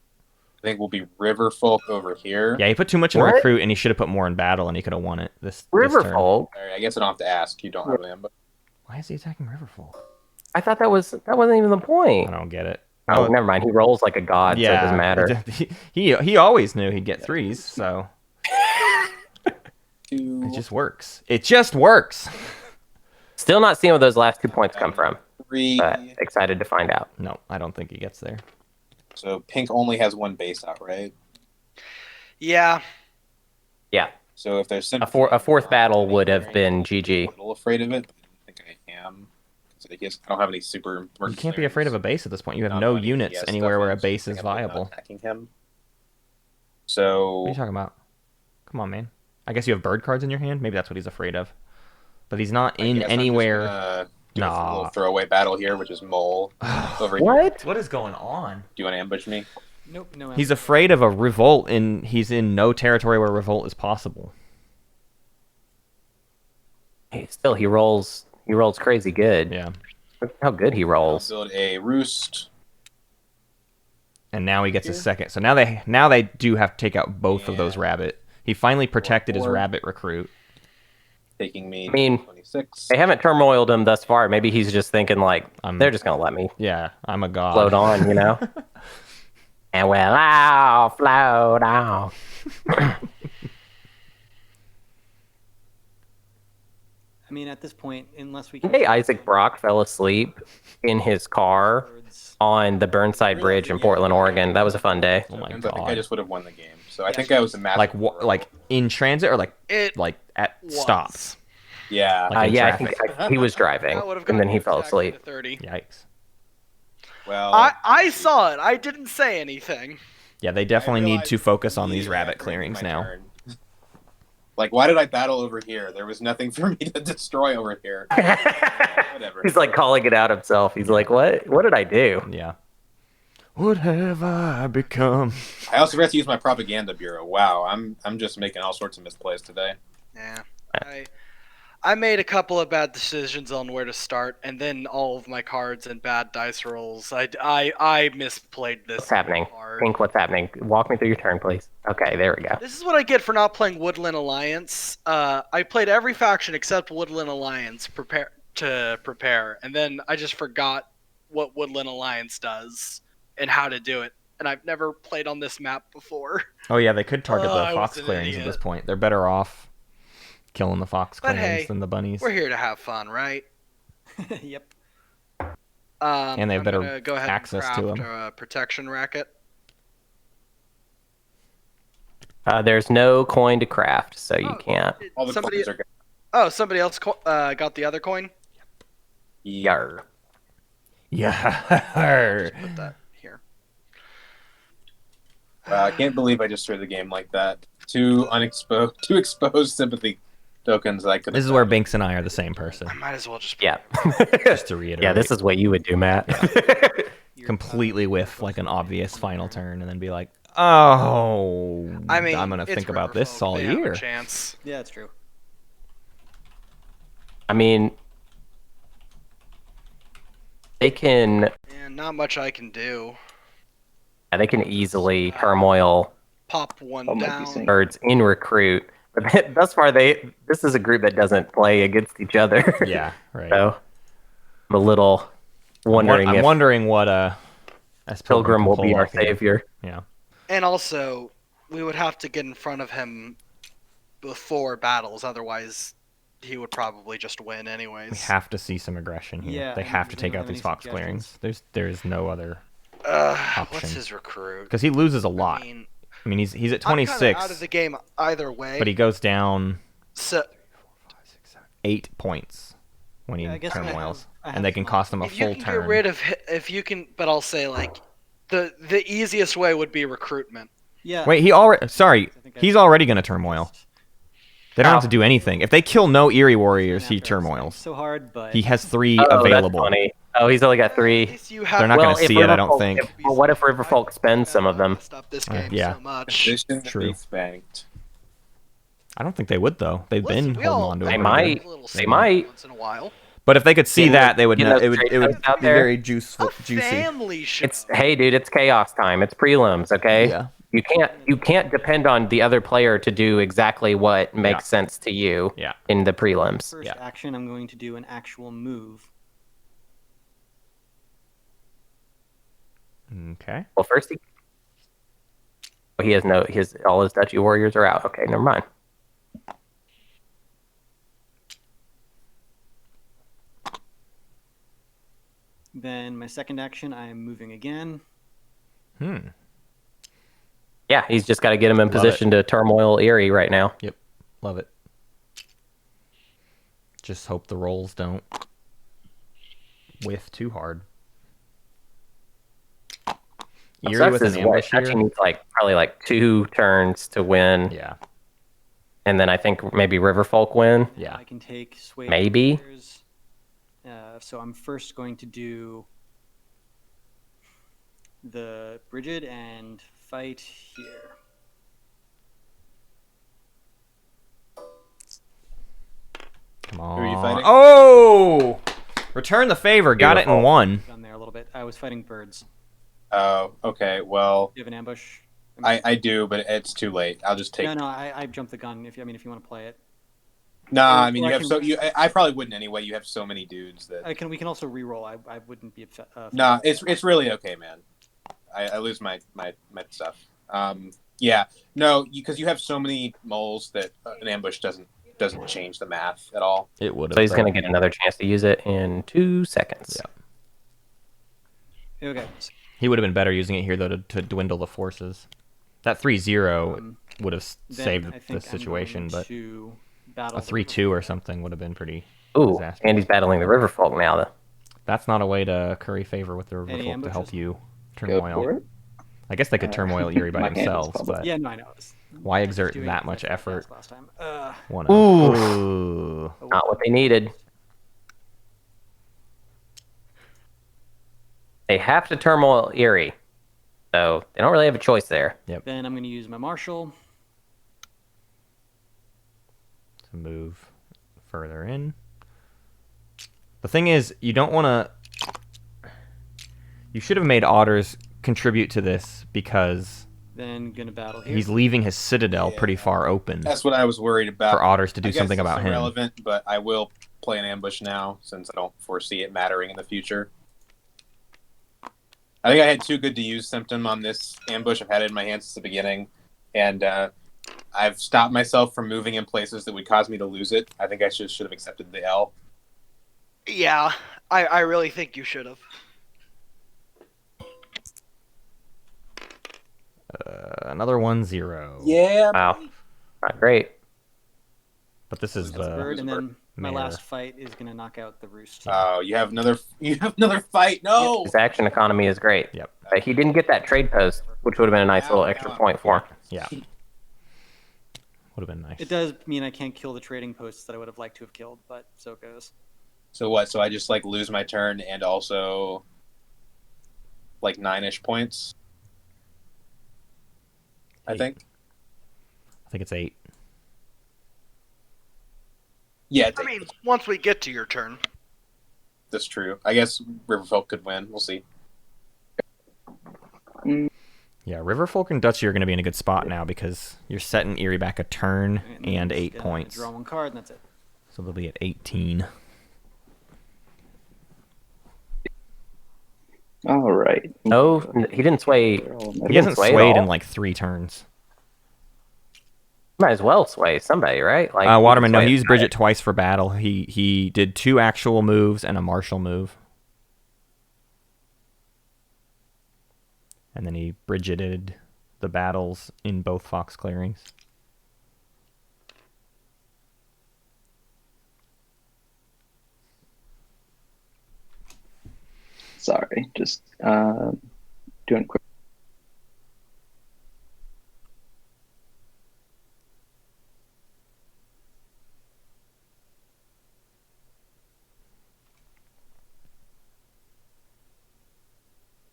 I think will be Riverfolk over here. Yeah, he put too much in What? recruit, and he should have put more in battle, and he could have won it this turn. Riverfolk. All right, I guess I don't have to ask. You don't have an ambush. Why is he attacking Riverfolk? I thought that wasn't even the point. I don't get it. Oh, never mind. He rolls like a god, so it doesn't matter. He always knew he'd get 3s, so 2, it just works. It just works. Still not seeing where those last 2 points come from, 3. but excited to find out. No, I don't think he gets there. So Pink only has 1 base out, right? Yeah. Yeah, So if there's a fourth battle would have been GG. a little afraid of it, but I don't think I am. So I guess I don't have any super. You can't be afraid of a base at this point. You have Not no money. units Yes, anywhere where a definitely. base is I think I'm not viable. attacking him. What So are you talking about? Come on, man. I guess you have bird cards in your hand. Maybe that's what he's afraid of. But he's not I in guess I'm just anywhere. gonna do a Nah. little throwaway battle here, which is Mole over here. What? What is going on? Do you want to ambush me? Nope, no. He's afraid of a revolt, and he's in no territory where revolt is possible. Still, he rolls crazy good. Yeah. Look how good he I'll rolls. build a roost. And now he gets a second. So now they do have to take out both of those Yeah. rabbit. He finally protected his Or- rabbit recruit. taking me I mean, 26. They haven't turmoiled him thus far. Maybe he's just thinking like, they're just gonna let me Yeah, I'm a god. float on, you know? And well, I'll float on. I mean, at this point, unless we One day Isaac Brock fell asleep in his car birds. on the Burnside Bridge in Portland, Oregon. That was a fun day. Oh my I think I god. just would have won the game. So I think I was a massive hero. Like in transit or like It at was. stops. Yeah. Like in Yeah, traffic. I think he was driving, That would have and then gotten he fell exactly asleep. to 30. Yikes. Well, I saw it. I didn't say anything. Yeah, they definitely need realized to focus on these immediately rabbit after clearings my now. turn. Like, why did I battle over here? There was nothing for me to destroy over here. Whatever. He's like calling it out himself. He's like, "What? What did I do?" Yeah. What have I become? I also forgot to use my propaganda bureau. Wow, I'm just making all sorts of misplays today. Yeah. I made a couple of bad decisions on where to start, and then all of my cards and bad dice rolls. I misplayed this. What's happening? Hard. Pink, what's happening? Walk me through your turn, please. Okay, there we go. This is what I get for not playing Woodland Alliance. I played every faction except Woodland Alliance prepare, and then I just forgot what Woodland Alliance does and how to do it. And I've never played on this map before. Oh yeah, they could target I the was fox an clearings at idiot. this point. They're better off killing the fox But clearings hey, than the bunnies. We're here to have fun, right? Yep. And they have I'm better gonna go ahead access and to craft 'em. a protection racket. There's no coin to craft, so you can't. All the Somebody, coins are good. somebody else got the other coin. Yar. Yeah. Put that here. I can't believe I just threw the game like that. Two exposed sympathy tokens that I could. This is where Binks and I are the same person. I might as well just. Yeah. Just to reiterate. Yeah, this is what you would do, Matt. completely whiff like an obvious final turn and then be like, oh, I mean, I'm gonna it's think about Riverfolk. this all They have a year. chance. Yeah, it's true. I mean, they can Not much I can do. they can easily turmoil Pop one might be down. safe. birds in recruit. But thus far, this is a group that doesn't play against each other. Yeah, right. So I'm a little wondering I'm if wondering what Pilgrim can will pull be our off here. savior. Yeah. And also, we would have to get in front of him before battles, otherwise he would probably just win anyways. We have to see some aggression here. Yeah, they I mean, have to does take anyone out have these any fox suggestions? clearings. There's no other What's option. his recruit? because he loses a lot. I mean, he's at I'm kinda 26, out of the game either way. but he goes down So 8 points when he Yeah, I guess turmoils, I have and they can fun. cost him a if you full can turn. get rid of, but I'll say like, the easiest way would be recruitment. Yeah. Wait, sorry, I think I- he's already gonna turmoil. They don't have to do anything. If they kill no Eerie Warriors, he turmoils. So hard, but He has 3 Oh, available. that's funny. Oh, he's only got At 3. least you have. They're not Well, gonna if see it, I don't Riverfolk- think. Well, what if Riverfolk spends some of them? Stop this game yeah. so much. They shouldn't True. be spanked. I don't think they would though. They've Listen, been we holding all- on to They it. might. A little They smack might. once in a while. But if they could see Getting that, those- they would getting know. those It would trade be codes out very there. juicy. Family show. It's hey, dude, it's chaos time. It's prelims, okay? Yeah. You can't depend on the other player to do exactly what makes sense to you Yeah. in the prelims. first action, I'm going to do an actual move. Okay. Well, first he has all his Dutchy warriors are out. Okay, never mind. Then my second action, I am moving again. Yeah, he's just got to get him in Love position to turmoil Erie right now. Yep. Love it. Just hope the rolls don't whiff too hard. Eerie Sucks with an is what, ambush Dutchy here. needs probably 2 turns to win, Yeah. and then I think maybe Riverfolk win. Yeah. I can take sway. Maybe. Warriors. So I'm first going to do the Brigid and fight here. Come on. Who are you fighting? Oh! Return the favor. Got it in Beautiful. 1. Done there a little bit. I was fighting birds. Oh, okay. Well, Do you have an ambush? I do, but it's too late. I'll just take. No, I jumped the gun. If you want to play it. Nah, Or- I mean or you I have can- so you. I probably wouldn't anyway. You have so many dudes that. We can also re-roll. I wouldn't be upset. Nah, it's really okay, man. I lose my stuff. Yeah, no, because you have so many moles that an ambush doesn't change the math at all. It would have. So he's going to get another chance to use it in 2 seconds. Yeah. Okay. He would have been better using it here though to dwindle the forces. That 3-0 would have saved the situation, but a 3-2 or something would have been pretty disastrous. And he's battling the River Folk now, though. That's not a way to curry favor with the River Any Folk to help ambushes? you Go turmoil. for it. I guess they could turmoil Erie by my hand is themselves, public. but Yeah, no, I know. why I was exert doing that it much for effort? last time. Ooh. Not what they needed. They have to turmoil Erie, so they don't really have a choice there. Then I'm going to use my Marshal. To move further in. The thing is, you don't want to... You should have made Otters contribute to this because Then going to battle here. he's leaving his citadel pretty far open That's what I was worried about. for Otters to do I guess something it's about him. irrelevant, but I will play an ambush now since I don't foresee it mattering in the future. I think I had too good to use symptom on this ambush. I've had it in my hand since the beginning, and I've stopped myself from moving in places that would cause me to lose it. I think I should have accepted the L. Yeah, I really think you should have. Another 1-0. Yeah. Wow. Not great. But this is That's a bird, the... and then my Mayor. last fight is going to knock out the Roost. Oh, you have another fight. No. His action economy is great. Yep. But he didn't get that trade post, which would have been a nice little extra point for him. Yeah. Would have been nice. It does mean I can't kill the trading posts that I would have liked to have killed, but so it goes. So what? So I just like lose my turn and also like 9-ish points. I think. I think it's 8. Yeah, I mean, once we get to your turn. that's true. I guess Riverfolk could win. We'll see. Yeah, Riverfolk and Duchy are going to be in a good spot now because you're setting Erie back a turn and then 8 just points. Draw one card, and that's it. So they'll be at 18. All right. No, he didn't sway. He hasn't sway at swayed all? in like 3 turns. Might as well sway somebody, right? Like Waterman, no, sway he a used Bridget twice for battle. He did 2 actual moves and a martial move. And then he Bridgeted the battles in both Fox clearings. Sorry, just doing quick.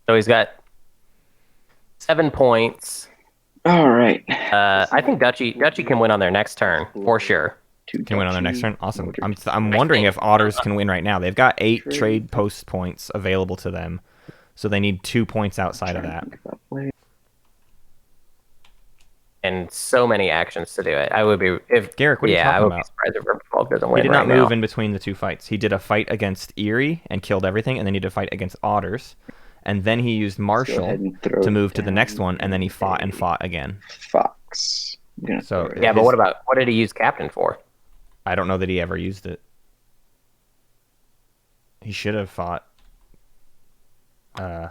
So he's got 7 points. All right. I think Duchy can win on their next turn for sure. Can win on their next turn. Awesome. I'm wondering if Otters can win right now. They've got 8 trade post points available to them, so they need 2 points outside of that. And so many actions to do it. I would be if Garrick, what are you yeah, I talking would be about? surprised if Riverfolk doesn't win. He did not right move now. in between the 2 fights. He did a fight against Erie and killed everything, and then he did a fight against Otters, and then he used Marshall to move to the next one, and then he fought and fought again. Fox. So Yeah, but what did he use Captain for? I don't know that he ever used it. He should have fought. He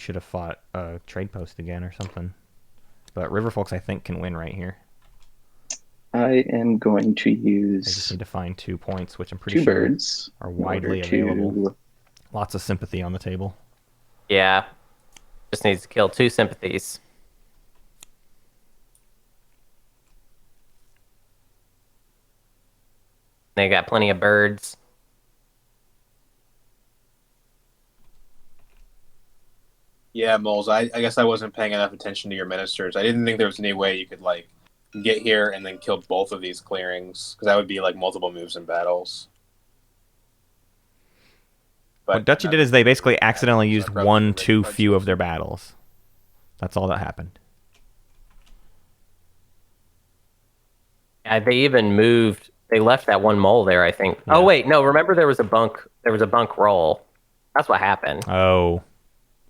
should have fought a trade post again or something. But Riverfolks, I think, can win right here. I am going to They just use need to find 2 points, which I'm pretty 2 sure birds are in widely order to- available. Lots of sympathy on the table. Yeah. Just needs to kill 2 sympathies. They got plenty of birds. Yeah, Moles. I guess I wasn't paying enough attention to your ministers. I didn't think there was any way you could like get here and then kill both of these clearings because that would be like multiple moves in battles. But What Duchy did is they basically accidentally used probably one make too cards few of easier. their battles. That's all that happened. They even moved. They left that one mole there, I think. Yeah. Oh wait, no. Remember there was a bunk. There was a bunk roll. That's what happened. Oh,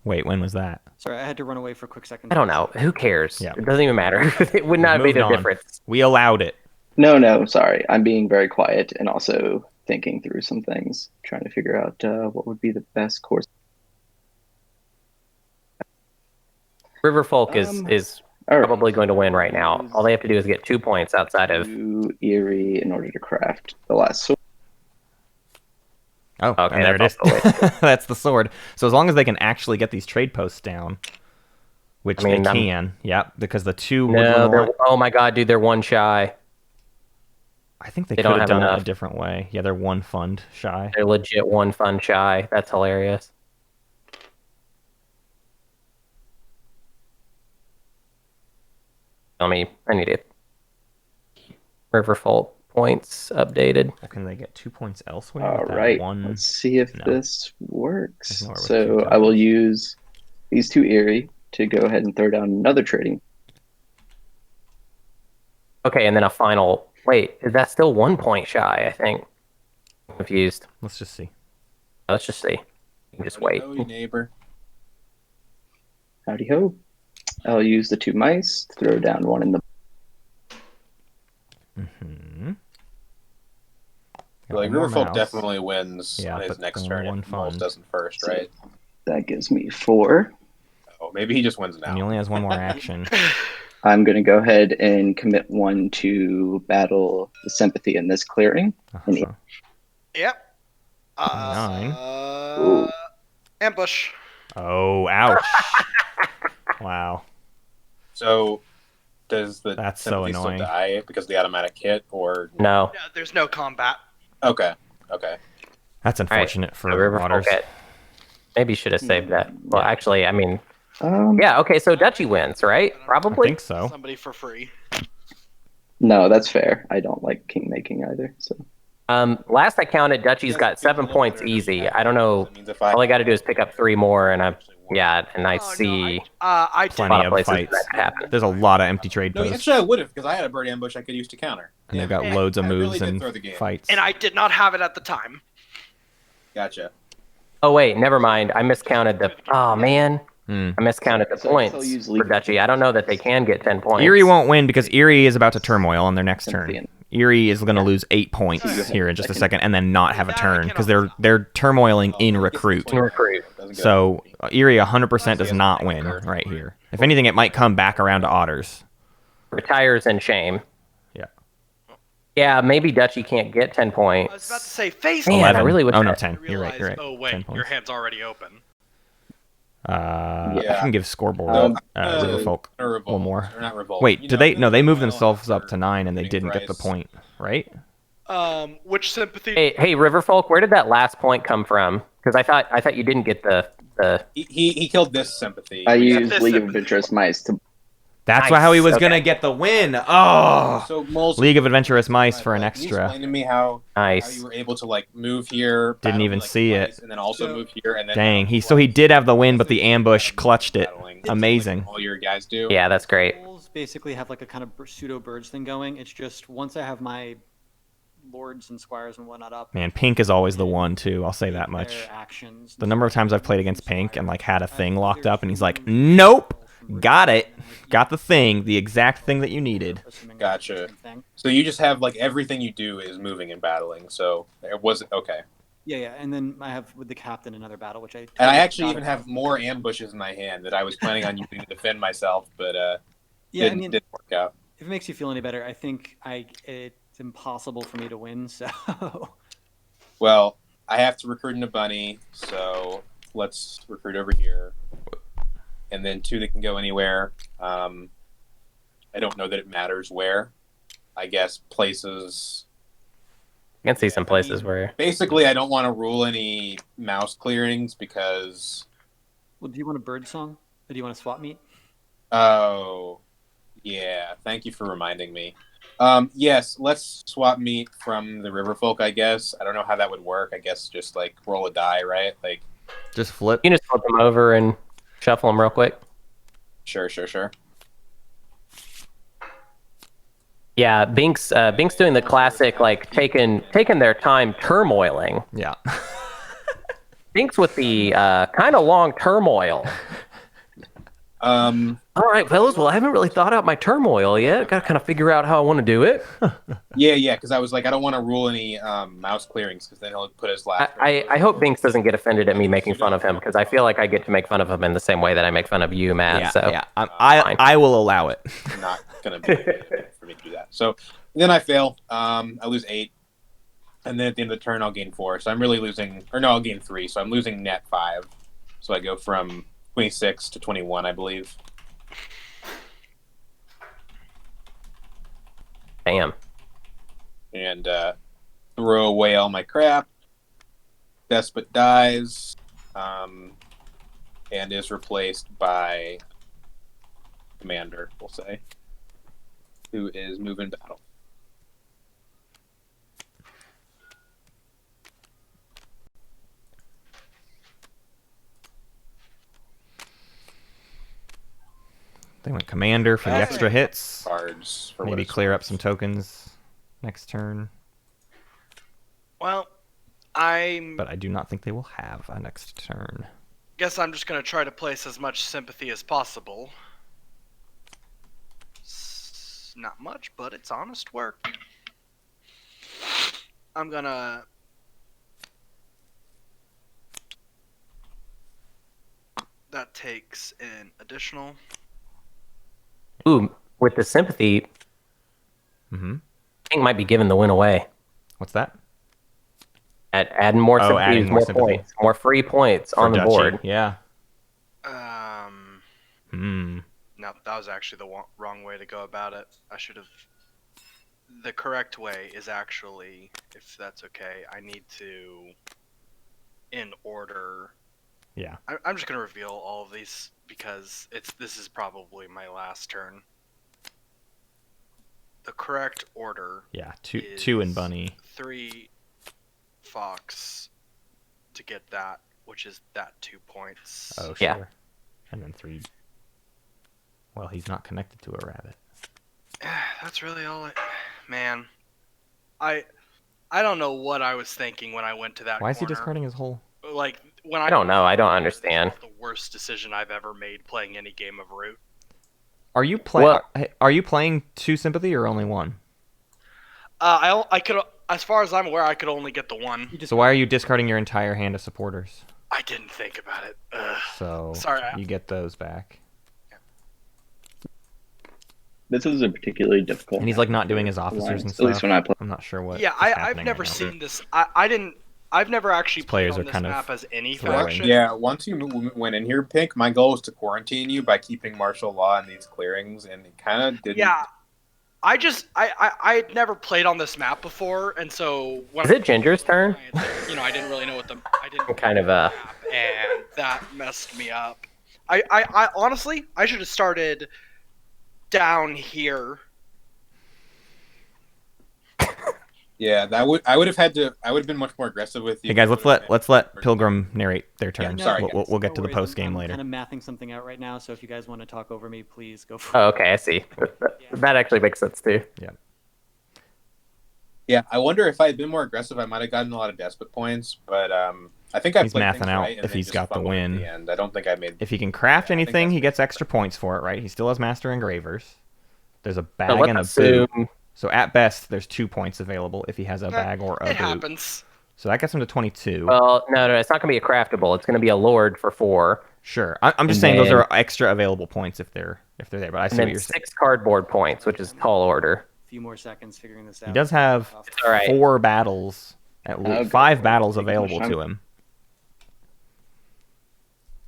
wait, when was that? Sorry, I had to run away for a quick second. I don't know. Who cares? Yeah. It doesn't even matter. It would not have made Moved a on. difference. We allowed it. No, sorry. I'm being very quiet and also thinking through some things, trying to figure out what would be the best course. Riverfolk is All right. probably going to win right now. All they have to do is get 2 points outside of. To Erie in order to craft the last sword. Oh, Okay, and there it is. that's also That's the sword. So as long as they can actually get these trade posts down, which I mean, they can, because the two No, woodland they're, oh my God, dude, they're one shy. I think they they could don't have have done it enough. a different way. Yeah, they're one fund shy. They're legit one fun shy. That's hilarious. I need it. Riverfolk points updated. Well, can they get 2 points elsewhere? All with that right. One... Let's see if No. this works. There's nowhere with So two I will tokens. use these two Erie to go ahead and throw down another trading. Okay, and then a final. Wait, is that still 1 point shy? I think. Confused. Let's just see. Let's just see. You can just wait. Oh, you neighbor. Howdy ho. I'll use the two mice to throw down one in the. Hmm. Like Riverfolk definitely wins Yeah, on his but next only turn one if Moles fund. doesn't first, right? That gives me 4. Oh, maybe he just wins And he now. only has one more action. I'm going to go ahead and commit 1 to battle the sympathy in this clearing. Uh-huh. Yep. 29. Ooh. Ambush. Oh, ouch. Wow. So, does the That's so sympathy still annoying. die because of the automatic hit, or No. Yeah, there's no combat. okay? That's unfortunate for Riverfolk Waters. Maybe you should have saved that. Well, actually, I mean, Um, yeah. Okay, so Dutchy wins, right? I Probably. think so. Somebody for free. No, that's fair. I don't like king making either. So Last I counted, Dutchy's got 7 points easy. I don't know. That means if I All I got to do is pick up 3 more, and I Oh, see no, I did. a Plenty lot of of places fights. that could happen. There's a lot of empty trade no, posts. actually I would have because I had a bird ambush I could use to counter. And they've Damn got it. loads of I really moves did and throw the game. fights. And I did not have it at the time. Gotcha. Oh wait, never mind. I miscounted the. Oh man, Hmm. I miscounted the So I points still use for legal- Dutchy. I don't know that they can get 10 points. Erie won't win because Erie is about to turmoil on their next Sympathy turn. and- Erie is going to lose 8 points Yeah. here in just a Second. second and then not have a That I turn cannot because they're turmoiling in recruit. In recruit. So Erie 100% does not win right here. If anything, it might come back around to Otters. Retires in shame. Yeah. Yeah, maybe Dutchy can't get 10 I was points. about to say face. Man, I 11. really wish Oh, no, I- 10. You're right. You're right. Oh 10 wait, points. your hand's already open. I Yeah. can give scoreboard Riverfolk Revolt, one more. Or not revolt. Wait, You did know, they? No, they moved Mile themselves up after to 9 and they winning didn't get the price. point, right? Which sympathy? Hey, Riverfolk, where did that last point come from? Because I thought you didn't get the. He killed this sympathy. I which- used this League of sympathy. Adventurous Mice to. That's Nice, how he was okay. gonna get the win. Oh, So Moles, League of Adventurous Mice for an like, can you extra. explain to me how Nice. you were able to like move here, Didn't battle, even like, see twice, it. and then also move here, and then Dang, he battle he twice. did have the win, That's but the like ambush battling, clutched it. battling. Amazing. Like all your guys do. Yeah, that's great. Moles basically have like a kind of pseudo birds thing going. It's just once I have my lords and squires and whatnot up. Man, Pink is always the one too. I'll say that their much. Actions. The number of times I've played against Pink and like had a thing locked up, and he's like, "Nope, got it, got the thing, the exact thing that you needed." Gotcha. So you just have like everything you do is moving and battling. So it wasn't okay. Yeah, and then I have with the captain another battle, which I. And I actually even have more ambushes in my hand that I was planning on using to defend myself, but Yeah, I mean, didn't work out. if it makes you feel any better, I think it's impossible for me to win. So. Well, I have to recruit in a bunny, so let's recruit over here. And then 2 that can go anywhere. I don't know that it matters where. I guess places. I can see some places where. Basically, I don't want to rule any mouse clearings because. Well, do you want a bird song? Or do you want a swap meet? Oh, yeah. Thank you for reminding me. Yes, let's swap meat from the Riverfolk, I guess. I don't know how that would work. I guess just like roll a die, right? Like, Just flip. You can just flip them over and shuffle them real quick. sure. Yeah, Binks doing the classic, like taking their time turmoiling. Yeah. Binks with the kind of long turmoil. All right, fellas. Well, I haven't really thought out my turmoil yet. Got to kind of figure out how I want to do it. Yeah, because I was like, I don't want to rule any mouse clearings because then he'll put his last. I hope Binks doesn't get offended at me making fun of him because I feel like I get to make fun of him in the same way that I make fun of you, Matt. Yeah, so yeah. I will allow it. Not gonna be for me to do that. So then I fail. I lose 8, and then at the end of the turn I'll gain 4. So I'm really losing, or no, I'll gain 3. So I'm losing net 5. So I go from 26 to 21, I believe. Damn. And throw away all my crap. Despot dies, and is replaced by Commander, we'll say, who is moving battle. They went Commander for the extra hits. Cards for Maybe clear up some tokens next turn. Well, But I do not think they will have a next turn. guess I'm just gonna try to place as much sympathy as possible. Not much, but it's honest work. I'm gonna that takes an additional. Ooh, with the sympathy, Mm-hmm. King might be giving the win away. What's that? Adding more sympathy, adding more more sympathy. points, more free points on the Duchy. board. Yeah. No, that was actually the wrong way to go about it. I should have. The correct way is actually, if that's okay, I need to, in order. Yeah. I'm just gonna reveal all of these because this is probably my last turn. The correct order. Yeah. Two and Bunny. 3 Fox to get that, which is that 2 points. Oh, sure. Yeah. And then 3. Well, he's not connected to a rabbit. That's really all man. I don't know what I was thinking when I went to that Why is he corner. discarding his whole... Like when I don't know. I don't understand. The worst decision I've ever made playing any game of Root. Are you playing 2 sympathy or only 1? I could, as far as I'm aware, I could only get the 1. So why are you discarding your entire hand of supporters? I didn't think about it. Ugh. So Sorry, you get those back. This is a particularly difficult. And he's like not doing his officers alliance, and at stuff. least when I play. I'm not sure what. Yeah, is I've happening never right now. seen this. I've never actually played players on are this kind of map as any throwing. faction. Yeah, once you went in here, Pink, my goal was to quarantine you by keeping martial law in these clearings, and it kind of didn't. Yeah, I had never played on this map before, and so when Is it Ginger's turn? I didn't really know what I didn't Kind of map, and that messed me up. I honestly I should have started down here. Yeah, I would have been much more aggressive with you. Hey guys, let's let Pilgrim narrate their turn. Yeah, sorry, we'll get to No the worries, post game I'm later. kind of mathing something out right now, so if you guys want to talk over me, please go for it. Oh, okay, I see. That actually makes sense too. Yeah, I wonder if I had been more aggressive, I might have gotten a lot of despot points. But I think I He's played mathing things out right, and if then he's just got the fumbled at win. the end. I don't think I made. If he can craft I think anything, that's he gets fair. extra points for it, right? He still has Master Engravers. There's a So bag let's and a assume boot. So at best, there's 2 points available if he has a bag or a It boot. happens. So that gets him to 22. Well, no, it's not going to be a craftable. It's going to be a Lord for 4. Sure. I'm just And saying those then- are extra available points if they're there. But I see And what then you're saying. 6 cardboard points, which is tall order. A few more seconds figuring this out. He does have All right. 4 battles, at least Okay. 5 battles Taking available much to time. him.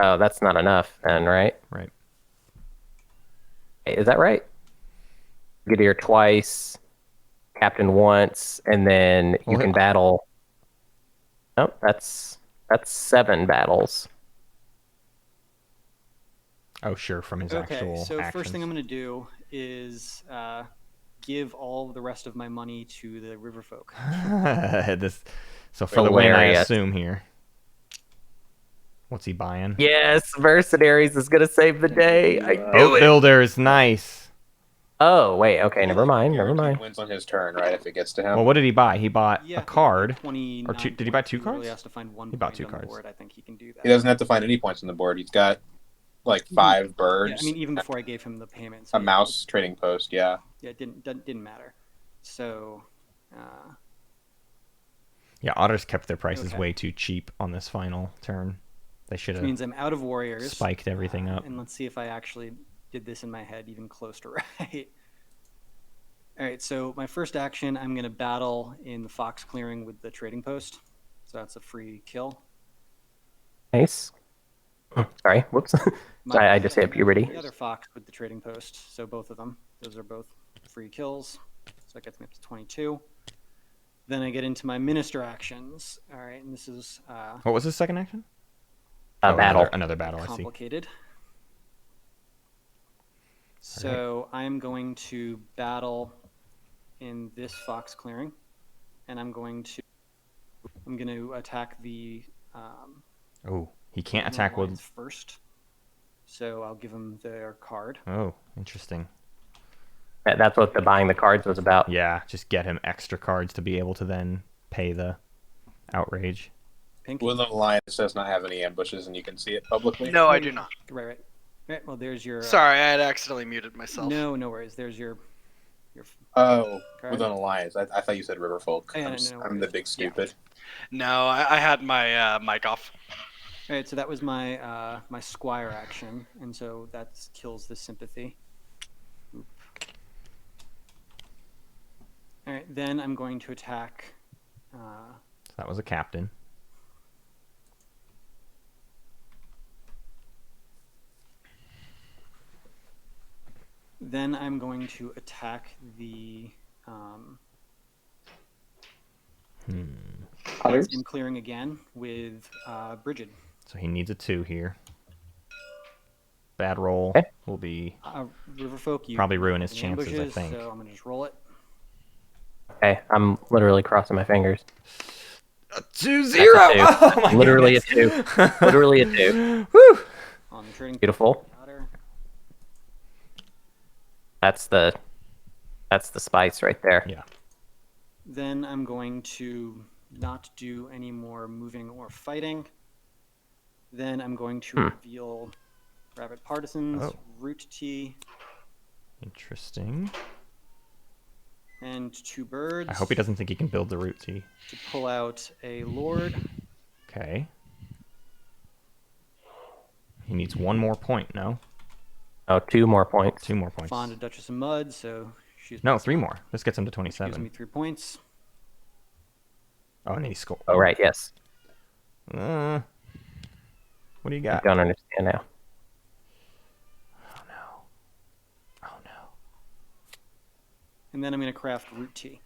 Oh, that's not enough then, right? Right. Is that right? Brigadier twice, Captain once, and then you Well, can battle. Nope, that's 7 battles. Oh, sure, from his Okay, actual so actions. first thing I'm going to do is give all the rest of my money to the river folk. So for the win, I Hilarious. assume here. What's he buying? Yes, Mercenaries is going to save the day. I Boat knew it. Builders, nice. Oh, wait. Okay, never mind. Never Guaranteed mind. wins on his turn, right? If it gets to him. Well, what did he buy? He bought Yeah, a card. 29 Or two- did he buy 2 points. He literally cards? has to find one He bought point 2 on the cards. board. I think he can do that. He doesn't have to find any points on the board. He's got like 5 birds. Yeah, I mean, even before I gave him the payment. A mouse trading post, yeah. Yeah, it didn't matter. So, Yeah, Otters kept their prices Okay. way too cheap on this final turn. They should which have means I'm out of warriors. spiked everything up. And let's see if I actually did this in my head even close to right. All right, so my first action, I'm going to battle in the fox clearing with the trading post. So that's a free kill. Nice. Sorry. Whoops. I just hit puberty. The other fox with the trading post. So both of them. Those are both free kills. So that gets me up to 22. Then I get into my minister actions. All right, and this is What was his second action? Battle. Another battle, I see. complicated. So I'm going to battle in this fox clearing, and I'm going to attack the Oh, he can't attack with... lions first. So I'll give them their card. Oh, interesting. That's what the buying the cards was about. Yeah, just get him extra cards to be able to then pay the outrage. Pink. Woodland Alliance does not have any ambushes, and you can see it publicly. No, I do not. Right. Well, there's your. Sorry, I had accidentally muted myself. No worries. There's your. Oh, Card. Woodland Alliance. I thought you said Riverfolk. Oh, yeah, I'm the big stupid. No, I had my mic off. All right, so that was my my squire action, and so that kills the sympathy. Oop. All right, then I'm going to attack. So that was a captain. Then I'm going to attack the Otters? in clearing again with Brigid. So he needs a 2 here. Bad roll Okay. will be... Riverfolk, you Probably ruin his have chances, I ambushes, think. So I'm gonna just roll it. Okay, I'm literally crossing my fingers. 2-0! That's a 2. Oh my Literally goodness. a 2. Literally a 2. Whew! On the trading Beautiful. otter. That's the spice right there. Yeah. Then I'm going to not do any more moving or fighting. Then I'm going to reveal Rabbit Partisans, Oh. Root Tea, Interesting. and 2 birds. I hope he doesn't think he can build the root tea. To pull out a Lord. Okay. He needs 1 more point, no? Oh, 2 more points. 2 more points. Fonda, Duchess of Mud, so she's No, 3 more. This gets him to gives me 27. 3 points. Oh, and he scored. Oh, right, yes. What do you I got? don't understand now. Oh, no. Oh, no. And then I'm going to craft Root Tea.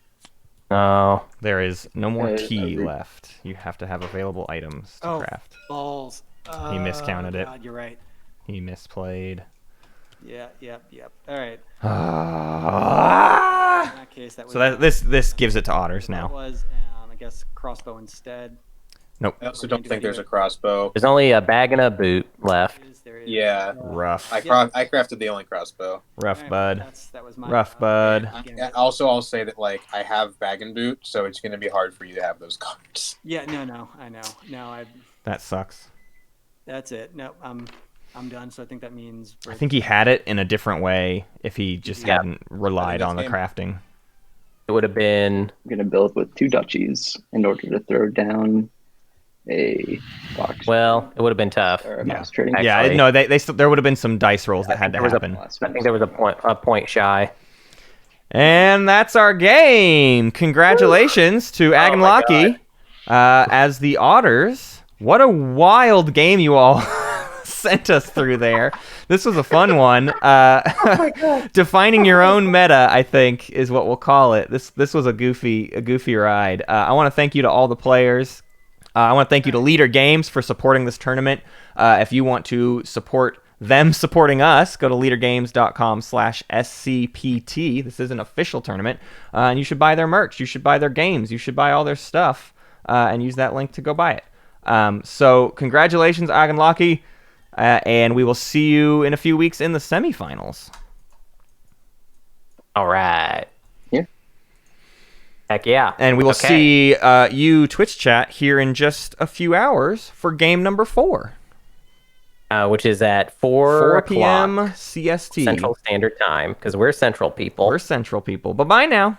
No. There is no more Uh, tea root- left. You have to have available items to Oh. craft. Balls. He miscounted it. God, you're right. He misplayed. Yeah. All right. Ah! In that case, that was. So this gives it to Otters that now. was, I guess, crossball instead. Nope. I also don't think there's a crossbow. There's only a bag and a boot left. There is. Yeah. Rough. I crafted the only crossbow. Rough, All right, bud. That was my Rough, bud. gambit. Also, I'll say that like I have bag and boot, so it's going to be hard for you to have those cards. Yeah. No. I know. No. That sucks. That's it. No. I'm done. So I think that means. I think he had it in a different way if he just Yeah. hadn't relied on the same. crafting. It would have been I'm going to build with 2 duchies in order to throw down a box well. It would have been tough. or a Yeah. mouse trading. Actually- Yeah, no, they still, there would have been some dice rolls that had to there was a- happen. I think there was a point shy. And that's our game. Congratulations to my agundlachi as the Otters. What a wild game you all sent us through there. This was a fun one. Defining your own meta, I think, is what we'll call it. This was a goofy ride. I want to thank you to all the players. I want to thank you to Leader Games for supporting this tournament. If you want to support them supporting us, go to leadergames.com/scpt. This is an official tournament, and you should buy their merch. You should buy their games. You should buy all their stuff, and use that link to go buy it. So congratulations, agundlachi, and we will see you in a few weeks in the semifinals. All right. Yeah. Heck yeah. And we will Okay. see you, Twitch chat, here in just a few hours for game number 4. Which is at 4 4 o'clock p.m. CST. Central Standard Time, because we're Central people. We're Central people. Bye-bye now.